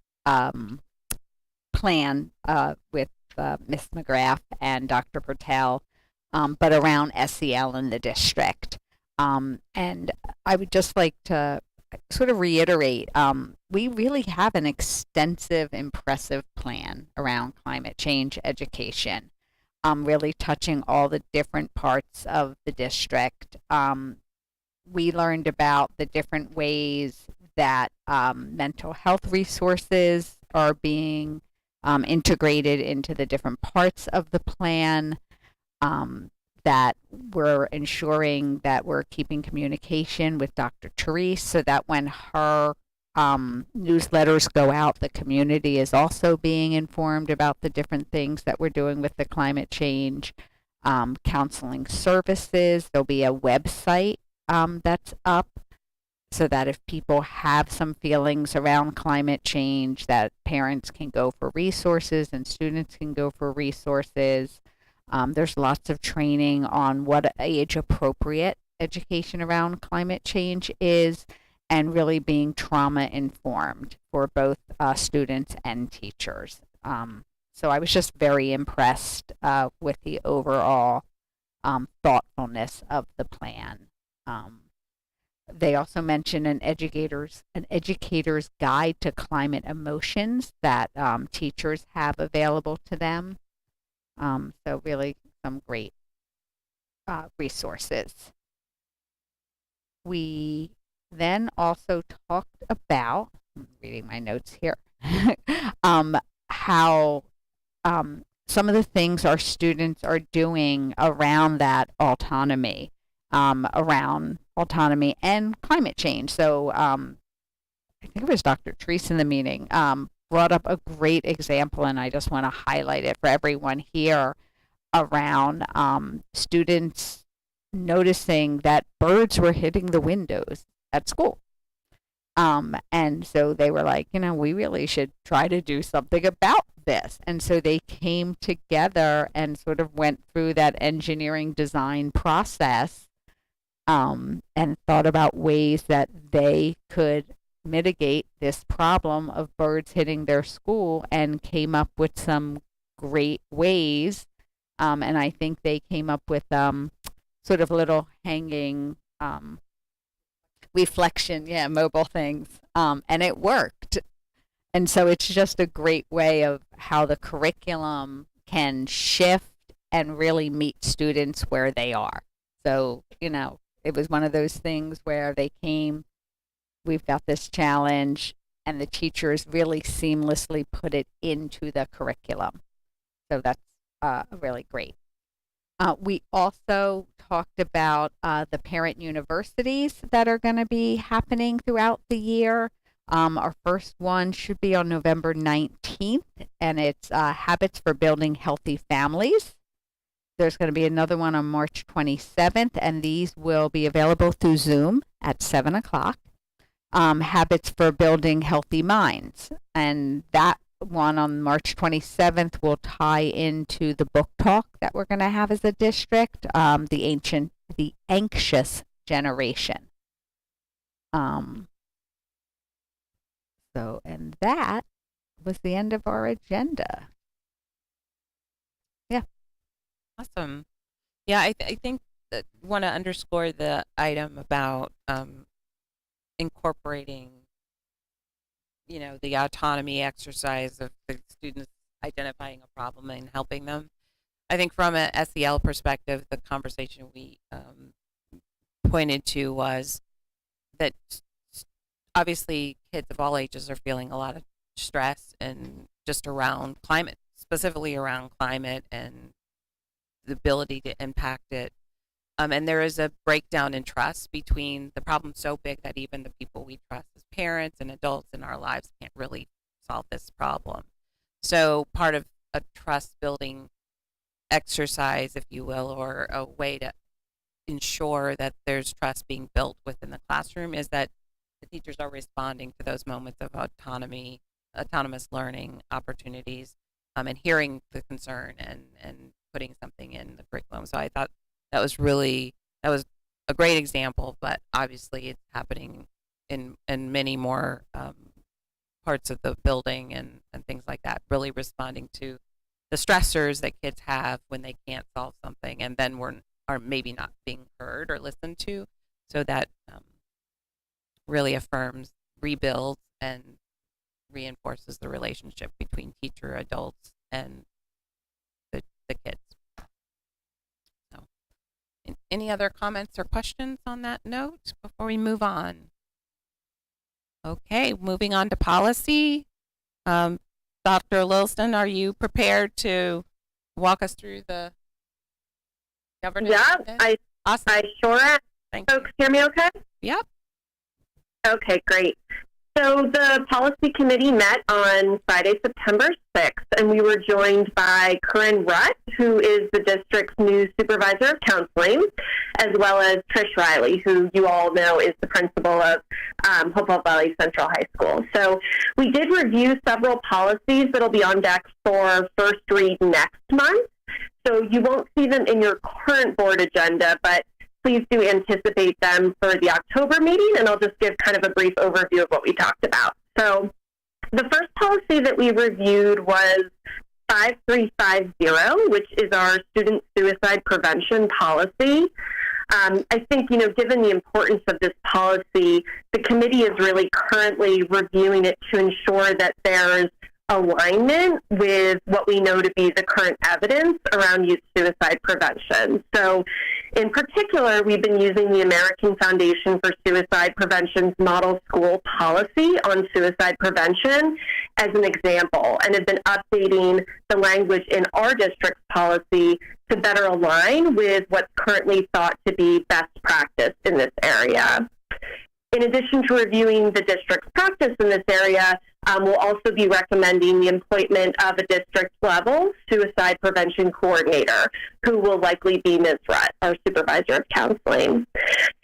plan with Ms. McGrath and Dr. Bertel, but around SEL in the district. And I would just like to sort of reiterate, we really have an extensive, impressive plan around climate change education, really touching all the different parts of the district. We learned about the different ways that mental health resources are being integrated into the different parts of the plan, that we're ensuring that we're keeping communication with Dr. Therese so that when her newsletters go out, the community is also being informed about the different things that we're doing with the climate change. Counseling services, there'll be a website that's up, so that if people have some feelings around climate change, that parents can go for resources and students can go for resources. There's lots of training on what age appropriate education around climate change is, and really being trauma informed for both students and teachers. So I was just very impressed with the overall thoughtfulness of the plan. They also mentioned an educator's guide to climate emotions that teachers have available to them. So really some great resources. We then also talked about, I'm reading my notes here, how some of the things our students are doing around that autonomy, around autonomy and climate change. So I think it was Dr. Treese in the meeting brought up a great example, and I just want to highlight it for everyone here, around students noticing that birds were hitting the windows at school. And so they were like, we really should try to do something about this. And so they came together and sort of went through that engineering design process, and thought about ways that they could mitigate this problem of birds hitting their school, and came up with some great ways. And I think they came up with sort of little hanging reflection, mobile things, and it worked. And so it's just a great way of how the curriculum can shift and really meet students where they are. So, it was one of those things where they came, we've got this challenge, and the teachers really seamlessly put it into the curriculum. So that's really great. We also talked about the parent universities that are going to be happening throughout the year. Our first one should be on November 19th, and it's Habits for Building Healthy Families. There's going to be another one on March 27th, and these will be available through Zoom at 7 o'clock. Habits for Building Healthy Minds. And that one on March 27th will tie into the book talk that we're going to have as a district, The Anxious Generation. And that was the end of our agenda. Yeah. Awesome. Yeah, I think that want to underscore the item about incorporating, the autonomy exercise of the students identifying a problem and helping them. I think from a SEL perspective, the conversation we pointed to was that obviously kids of all ages are feeling a lot of stress, and just around climate, specifically around climate and the ability to impact it. And there is a breakdown in trust between the problem so big that even the people we trust as parents and adults in our lives can't really solve this problem. So part of a trust building exercise, if you will, or a way to ensure that there's trust being built within the classroom, is that the teachers are responding to those moments of autonomous learning opportunities, and hearing the concern and putting something in the curriculum. So I thought that was a great example, but obviously it's happening in many more parts of the building and things like that, really responding to the stressors that kids have when they can't solve something, and then are maybe not being heard or listened to. So that really affirms, rebuilds, and reinforces the relationship between teacher, adults, and the kids. So, any other comments or questions on that note before we move on? Okay, moving on to policy. Dr. Lilston, are you prepared to walk us through the governance? Yeah, awesome. I sure am. Thank you. Folks hear me okay? Yep. Okay, great. So the policy committee met on Friday, September 6th, and we were joined by Corinne Rutt, who is the district's new supervisor of counseling, as well as Trish Riley, who you all know is the principal of Hopewell Valley Central High School. So we did review several policies that'll be on deck for first read next month. So you won't see them in your current board agenda, but please do anticipate them for the October meeting, and I'll just give kind of a brief overview of what we talked about. So the first policy that we reviewed was 5350, which is our student suicide prevention policy. I think, given the importance of this policy, the committee is really currently reviewing it to ensure that there's alignment with what we know to be the current evidence around youth suicide prevention. So in particular, we've been using the American Foundation for Suicide Prevention's model school policy on suicide prevention as an example, and have been updating the language in our district's policy to better align with what's currently thought to be best practice in this area. In addition to reviewing the district's practice in this area, we'll also be recommending the appointment of a district-level suicide prevention coordinator, who will likely be Ms. Rutt, our supervisor of counseling.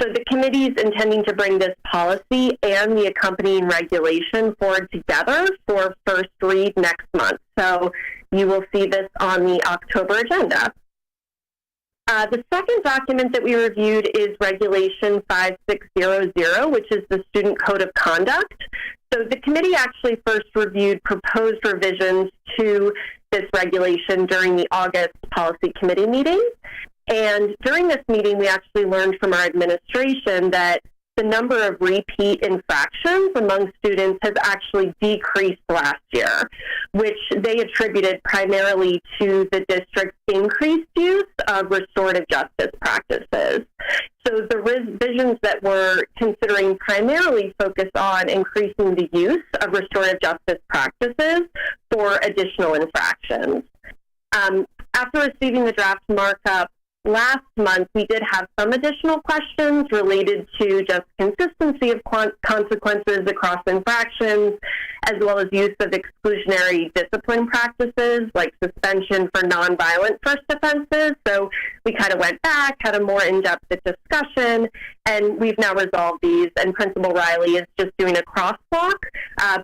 So the committee is intending to bring this policy and the accompanying regulation forward together for first read next month. So you will see this on the October agenda. The second document that we reviewed is Regulation 5600, which is the Student Code of Conduct. So the committee actually first reviewed proposed revisions to this regulation during the August Policy Committee meeting. And during this meeting, we actually learned from our administration that the number of repeat infractions among students has actually decreased last year, which they attributed primarily to the district's increased use of restorative justice practices. So the revisions that we're considering primarily focus on increasing the use of restorative justice practices for additional infractions. After receiving the draft markup last month, we did have some additional questions related to just consistency of consequences across infractions, as well as use of exclusionary discipline practices like suspension for nonviolent first offenses. So we kind of went back, had a more in-depth discussion, and we've now resolved these. And Principal Riley is just doing a crosswalk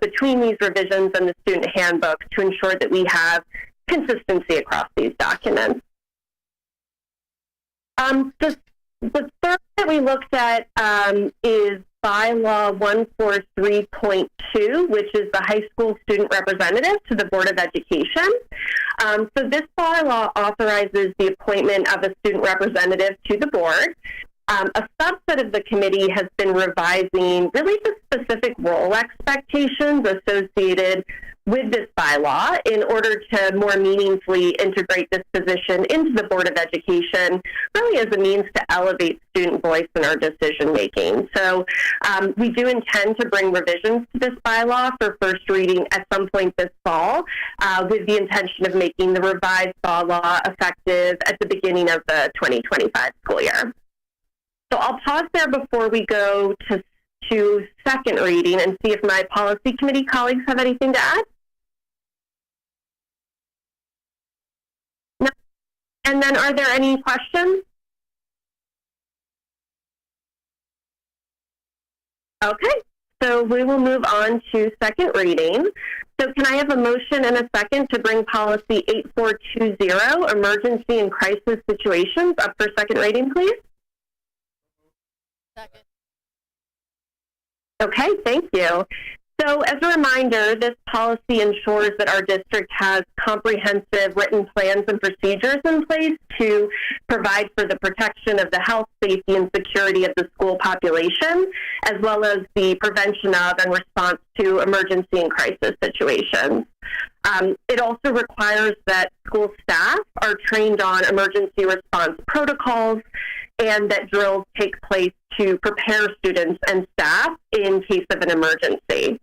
between these revisions and the student handbook to ensure that we have consistency across these documents. The third that we looked at is bylaw 143.2, which is the high school student representative to the Board of Education. So this bylaw authorizes the appointment of a student representative to the board. A subset of the committee has been revising really the specific role expectations associated with this bylaw in order to more meaningfully integrate this position into the Board of Education, really as a means to elevate student voice in our decision making. So we do intend to bring revisions to this bylaw for first reading at some point this fall, with the intention of making the revised bylaw effective at the beginning of the 2025 school year. So I'll pause there before we go to second reading and see if my policy committee colleagues have anything to add. No. And then are there any questions? Okay, so we will move on to second reading. So can I have a motion and a second to bring policy 8420, emergency and crisis situations, up for second reading, please? Second. Okay, thank you. So as a reminder, this policy ensures that our district has comprehensive written plans and procedures in place to provide for the protection of the health, safety, and security of the school population, as well as the prevention of and response to emergency and crisis situations. It also requires that school staff are trained on emergency response protocols and that drills take place to prepare students and staff in case of an emergency.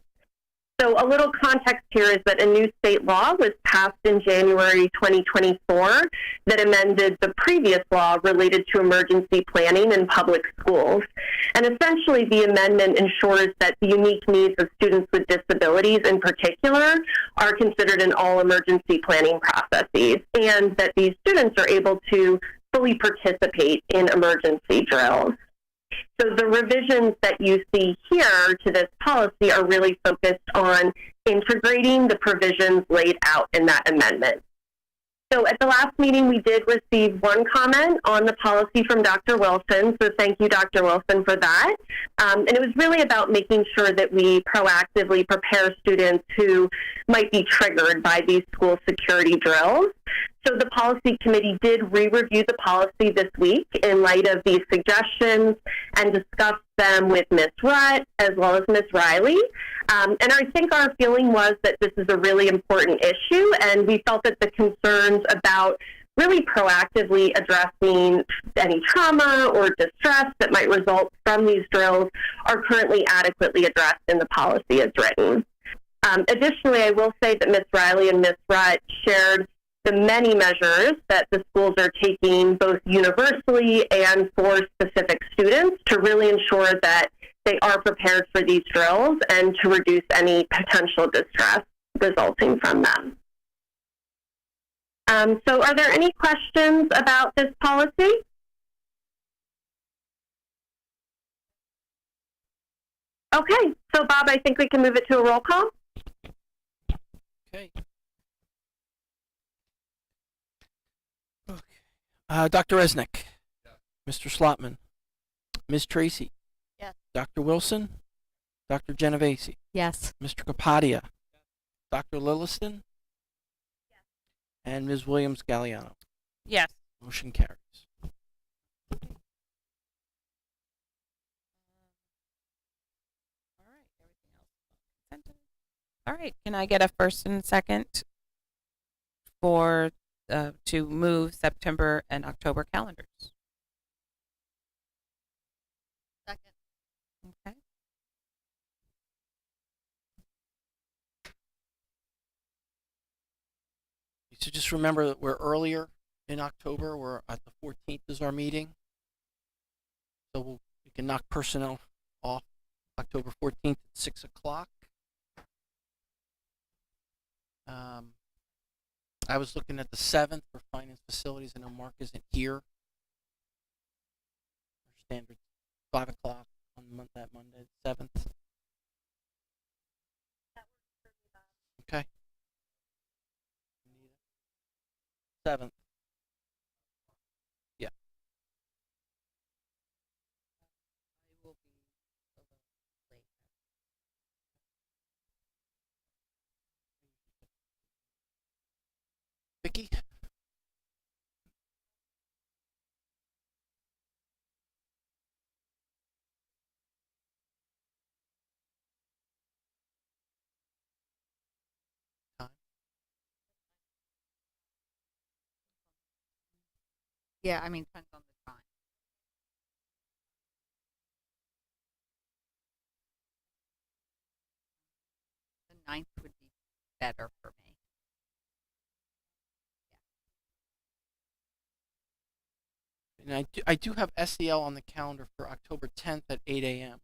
So a little context here is that a new state law was passed in January 2024 that amended the previous law related to emergency planning in public schools. And essentially the amendment ensures that the unique needs of students with disabilities in particular are considered in all emergency planning processes, and that these students are able to fully participate in emergency drills. So the revisions that you see here to this policy are really focused on integrating the provisions laid out in that amendment. So at the last meeting, we did receive one comment on the policy from Dr. Wilson, so thank you, Dr. Wilson, for that. And it was really about making sure that we proactively prepare students who might be triggered by these school security drills. So the policy committee did re-review the policy this week in light of these suggestions and discussed them with Ms. Rutt as well as Ms. Riley. And I think our feeling was that this is a really important issue, and we felt that the concerns about really proactively addressing any trauma or distress that might result from these drills are currently adequately addressed in the policy as written. Additionally, I will say that Ms. Riley and Ms. Rutt shared the many measures that the schools are taking both universally and for specific students to really ensure that they are prepared for these drills and to reduce any potential distress resulting from them. So are there any questions about this policy? Okay, so Bob, I think we can move it to a roll call. Okay. Dr. Resnick. Yes. Mr. Slotman. Ms. Tracy. Yes. Dr. Wilson. Dr. Genovese. Yes. Mr. Capadia. Dr. Lilliston. And Ms. Williams-Galliano. Yes. Motion carries. All right. Can I get a first and second for to move September and October calendars? Second. Okay. So just remember that we're earlier in October. We're at the 14th is our meeting. So we can knock personnel off October 14th at 6 o'clock. I was looking at the 7th for finance facilities. I know Mark isn't here. Our standard 5 o'clock on that Monday, 7th. Okay. 7th. Yeah. Vicky? Yeah, I mean, depends on the time. The 9th would be better for me. And I do have SEL on the calendar for October 10th at 8 a.m.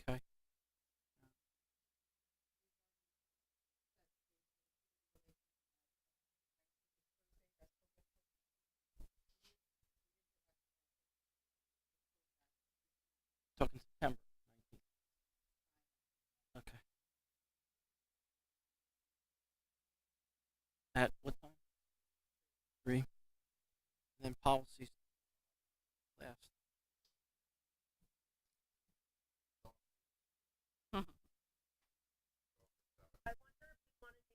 Okay. Talking September 19th. Okay. At what time? 3. And then policies last. I wonder if you want to do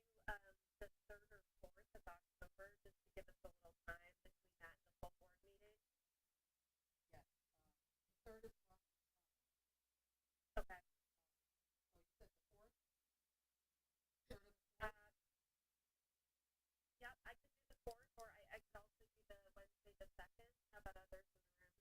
the 3rd or 4th of October just to give us a little time between that and the full board meeting. Yes. 3rd is okay. Yep, I could do the 4th, or I could also do the Wednesday the 2nd. How about others in the room?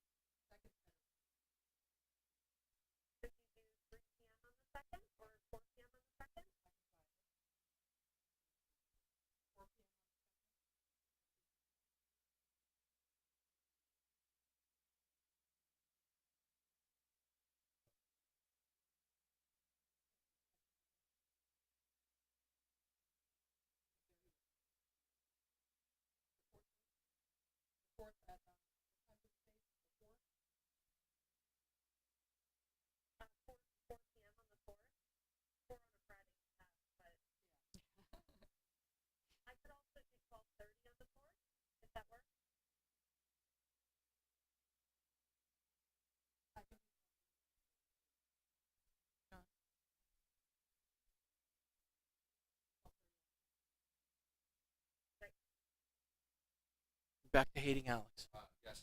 Back to hating Alex. Yes.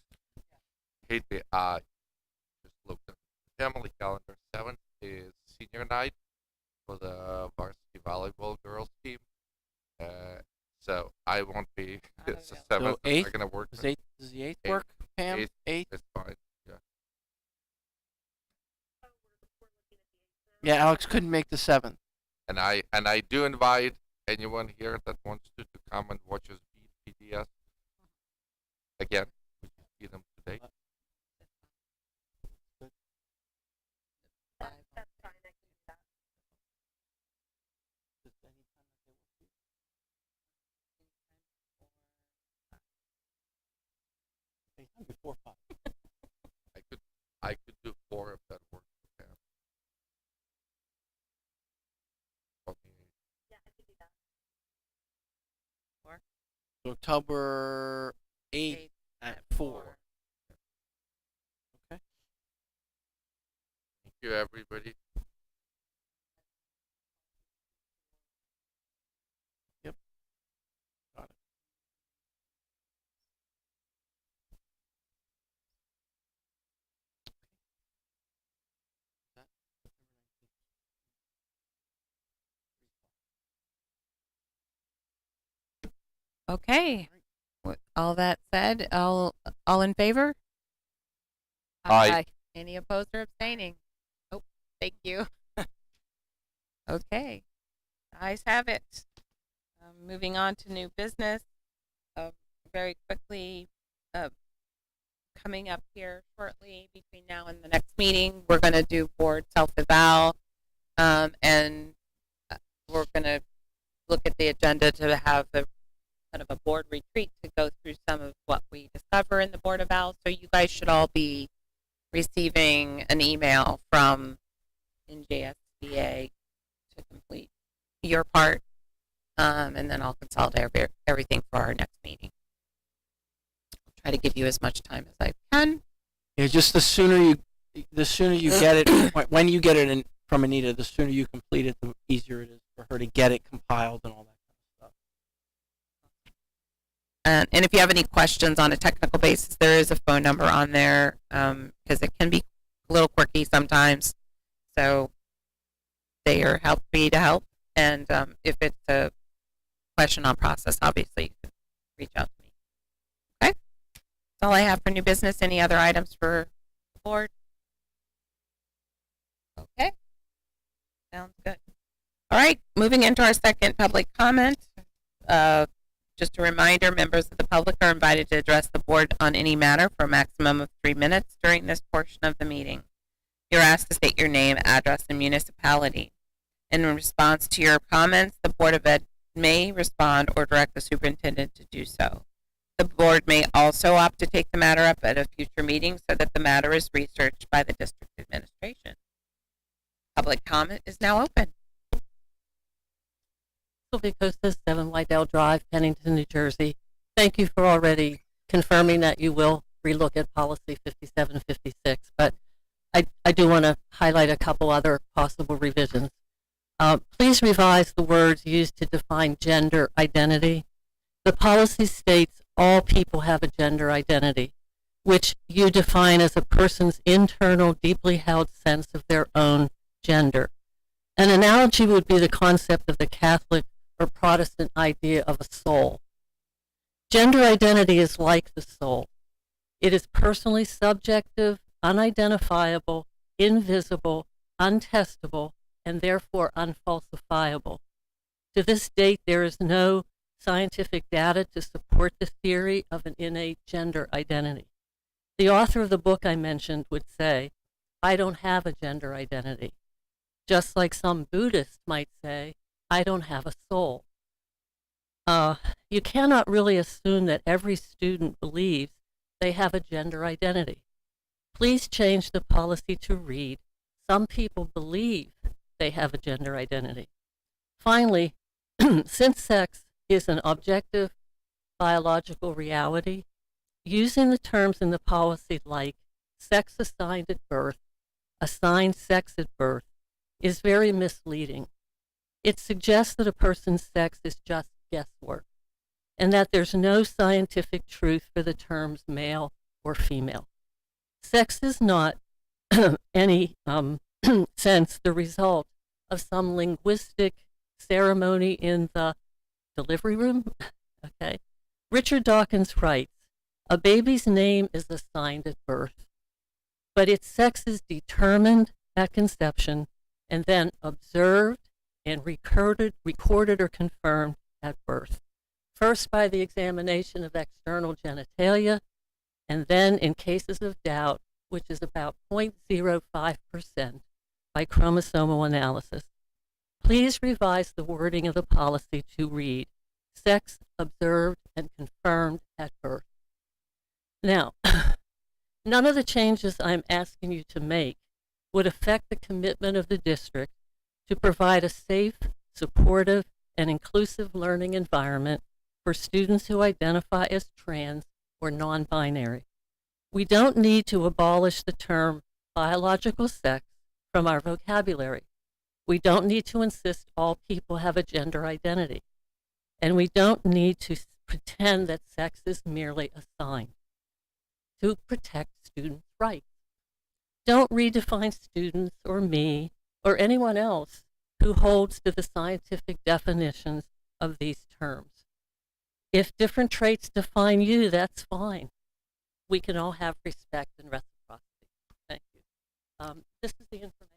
Hate the just looked at the family calendar. 7th is senior night for the varsity volleyball girls team. So I won't be. It's the 7th. So 8th? Not gonna work. Does the 8th work, Pam? 8th? It's fine. Yeah. Yeah, Alex couldn't make the 7th. And I do invite anyone here that wants to come and watch us beat PDS. Again, we can see them today. Before 5. I could do 4 if that works for Pam. So October 8th at 4. Okay. Thank you, everybody. Yep. Got it. Okay. With all that said, all in favor? Aye. Any opposed or abstaining? Oh, thank you. Okay. Ayes have it. Moving on to new business. Very quickly, coming up here shortly between now and the next meeting, we're going to do board self-eval, and we're going to look at the agenda to have a kind of a board retreat to go through some of what we discover in the board eval. So you guys should all be receiving an email from NJSBA to complete your part, and then I'll consolidate everything for our next meeting. I'll try to give you as much time as I can. Yeah, just the sooner you get it, when you get it in from Anita, the sooner you complete it, the easier it is for her to get it compiled and all that kind of stuff. And if you have any questions on a technical basis, there is a phone number on there, because it can be a little quirky sometimes. So they are happy to help. And if it's a question on process, obviously you can reach out to me. Okay? That's all I have for new business. Any other items for the board? Okay. Sounds good. All right. Moving into our second public comment. Just a reminder, members of the public are invited to address the board on any matter for a maximum of 3 minutes during this portion of the meeting. You're asked to state your name, address, and municipality. In response to your comments, the Board of Ed may respond or direct the superintendent to do so. The board may also opt to take the matter up at a future meeting so that the matter is researched by the district administration. Public comment is now open. Sylvia Costas, 7 Lydell Drive, Pennington, New Jersey. Thank you for already confirming that you will relook at policy 5756, but I do want to highlight a couple other possible revisions. Please revise the words used to define gender identity. The policy states all people have a gender identity, which you define as a person's internal, deeply held sense of their own gender. An analogy would be the concept of the Catholic or Protestant idea of a soul. Gender identity is like the soul. It is personally subjective, unidentifiable, invisible, untestable, and therefore unfalsifiable. To this date, there is no scientific data to support the theory of an innate gender identity. The author of the book I mentioned would say, I don't have a gender identity. Just like some Buddhists might say, I don't have a soul. You cannot really assume that every student believes they have a gender identity. Please change the policy to read, some people believe they have a gender identity. Finally, since sex is an objective biological reality, using the terms in the policy like sex assigned at birth, assigned sex at birth, is very misleading. It suggests that a person's sex is just guesswork and that there's no scientific truth for the terms male or female. Sex is not any sense the result of some linguistic ceremony in the delivery room. Okay. Richard Dawkins writes, a baby's name is assigned at birth, but its sex is determined at conception and then observed and recorded or confirmed at birth. First by the examination of external genitalia, and then in cases of doubt, which is about 0.05%, by chromosomal analysis. Please revise the wording of the policy to read, sex observed and confirmed at birth. Now, none of the changes I'm asking you to make would affect the commitment of the district to provide a safe, supportive, and inclusive learning environment for students who identify as trans or non-binary. We don't need to abolish the term biological sex from our vocabulary. We don't need to insist all people have a gender identity. And we don't need to pretend that sex is merely assigned to protect students' rights. Don't redefine students or me or anyone else who holds to the scientific definitions of these terms. If different traits define you, that's fine. We can all have respect and reciprocity. Thank you. This is the information.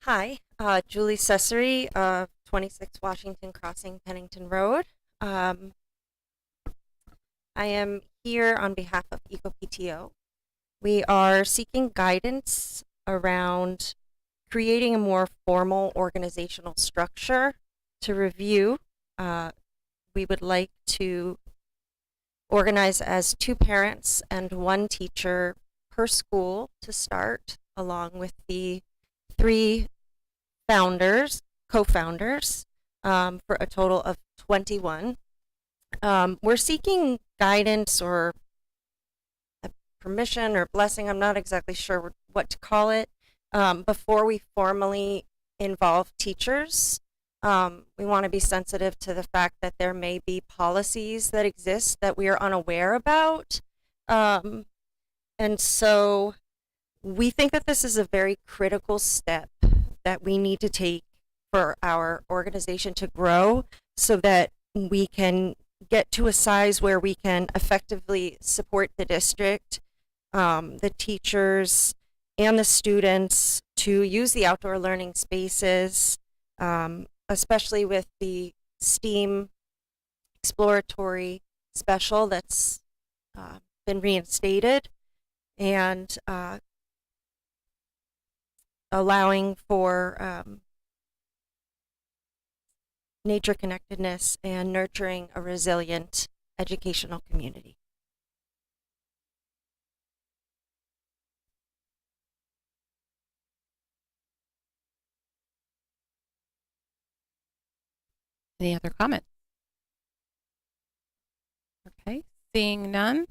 Hi, Julie Cesary, 26 Washington Crossing, Pennington Road. I am here on behalf of EcoPTO. We are seeking guidance around creating a more formal organizational structure to review. We would like to organize as 2 parents and 1 teacher per school to start, along with the 3 co-founders, for a total of 21. We're seeking guidance or permission or blessing, I'm not exactly sure what to call it, before we formally involve teachers. We want to be sensitive to the fact that there may be policies that exist that we are unaware about. And so we think that this is a very critical step that we need to take for our organization to grow so that we can get to a size where we can effectively support the district, the teachers, and the students to use the outdoor learning spaces, especially with the STEAM exploratory special that's been reinstated, and allowing for nature connectedness and nurturing a resilient educational community. Any other comments? Okay, seeing none.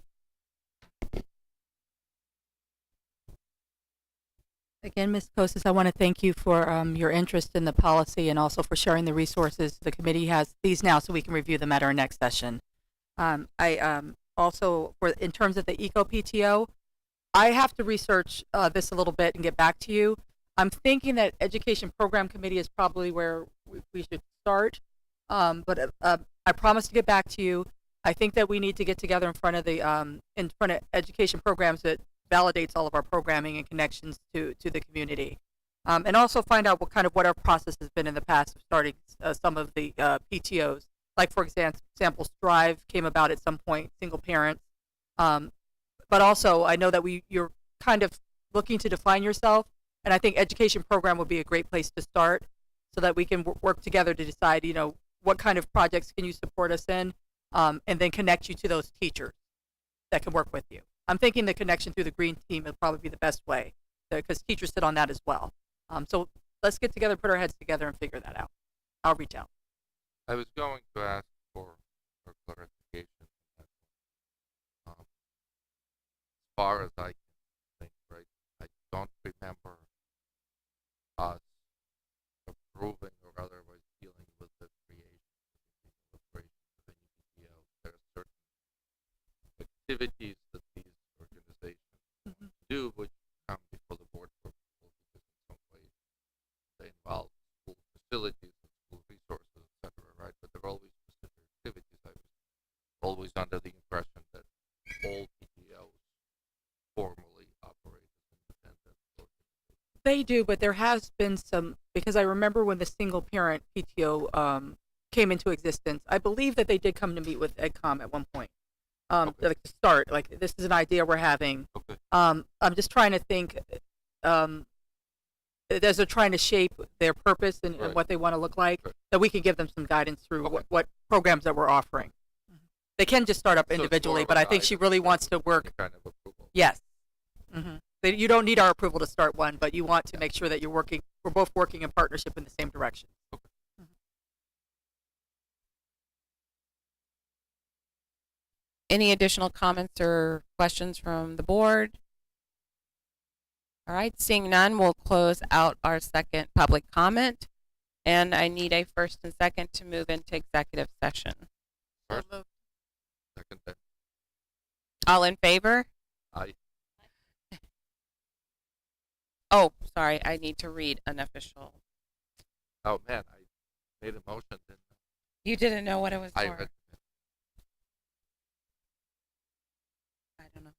Again, Ms. Kosas, I want to thank you for your interest in the policy and also for sharing the resources. The committee has these now so we can review them at our next session. Also, in terms of the EcoPTO, I have to research this a little bit and get back to you. I'm thinking that Education Program Committee is probably where we should start, but I promise to get back to you. I think that we need to get together in front of education programs that validates all of our programming and connections to the community. And also find out what our process has been in the past of starting some of the PTOs. Like, for example, Strive came about at some point, single parents. But also, I know that you're kind of looking to define yourself, and I think education program would be a great place to start, so that we can work together to decide, what kind of projects can you support us in, and then connect you to those teachers that can work with you. I'm thinking the connection through the green team would probably be the best way, because teachers sit on that as well. So let's get together, put our heads together, and figure that out. I'll reach out. I was going to ask for clarification. As far as I can think, right, I don't remember us approving or otherwise dealing with the creation of the PTO. There are certain activities that these organizations do which come before the board for approval, because in some ways they involve school facilities and school resources, etc. Right? But there are always specific activities. I was always under the impression that all PTOs formally operate as independent organizations. They do, but there has been some, because I remember when the single parent PTO came into existence, I believe that they did come to meet with EdCom at one point. Like to start, like, this is an idea we're having. I'm just trying to think, as they're trying to shape their purpose and what they want to look like, that we can give them some guidance through what programs that we're offering. They can just start up individually, but I think she really wants to work. Kind of approval. Yes. You don't need our approval to start one, but you want to make sure that we're both working in partnership in the same direction. Any additional comments or questions from the board? All right, seeing none, we'll close out our second public comment. And I need a first and second to move into executive session. First. Second. Then. All in favor? Aye. Oh, sorry, I need to read an official. Oh man, I made a motion. Didn't I? You didn't know what it was for. I read. I don't know.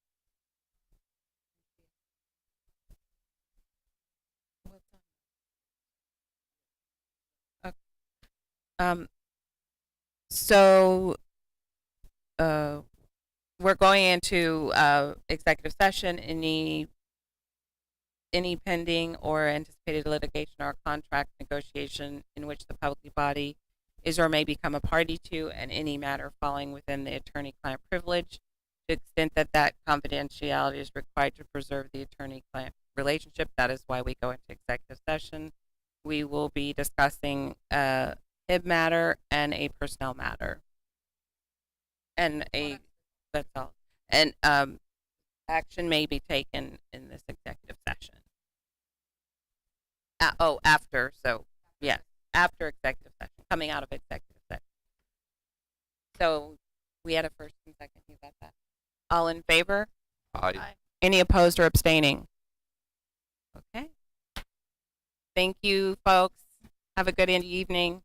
Okay. So we're going into executive session. Any pending or anticipated litigation or contract negotiation in which the public body is or may become a party to, and any matter falling within the attorney-client privilege, to the extent that that confidentiality is required to preserve the attorney-client relationship. That is why we go into executive session. We will be discussing a HIB matter and a personnel matter. And that's all. And action may be taken in this executive session. After. So, yes, after executive session, coming out of executive session. So, we had a first and second. You got that? All in favor? Aye. Any opposed or abstaining? Okay. Thank you, folks. Have a good evening.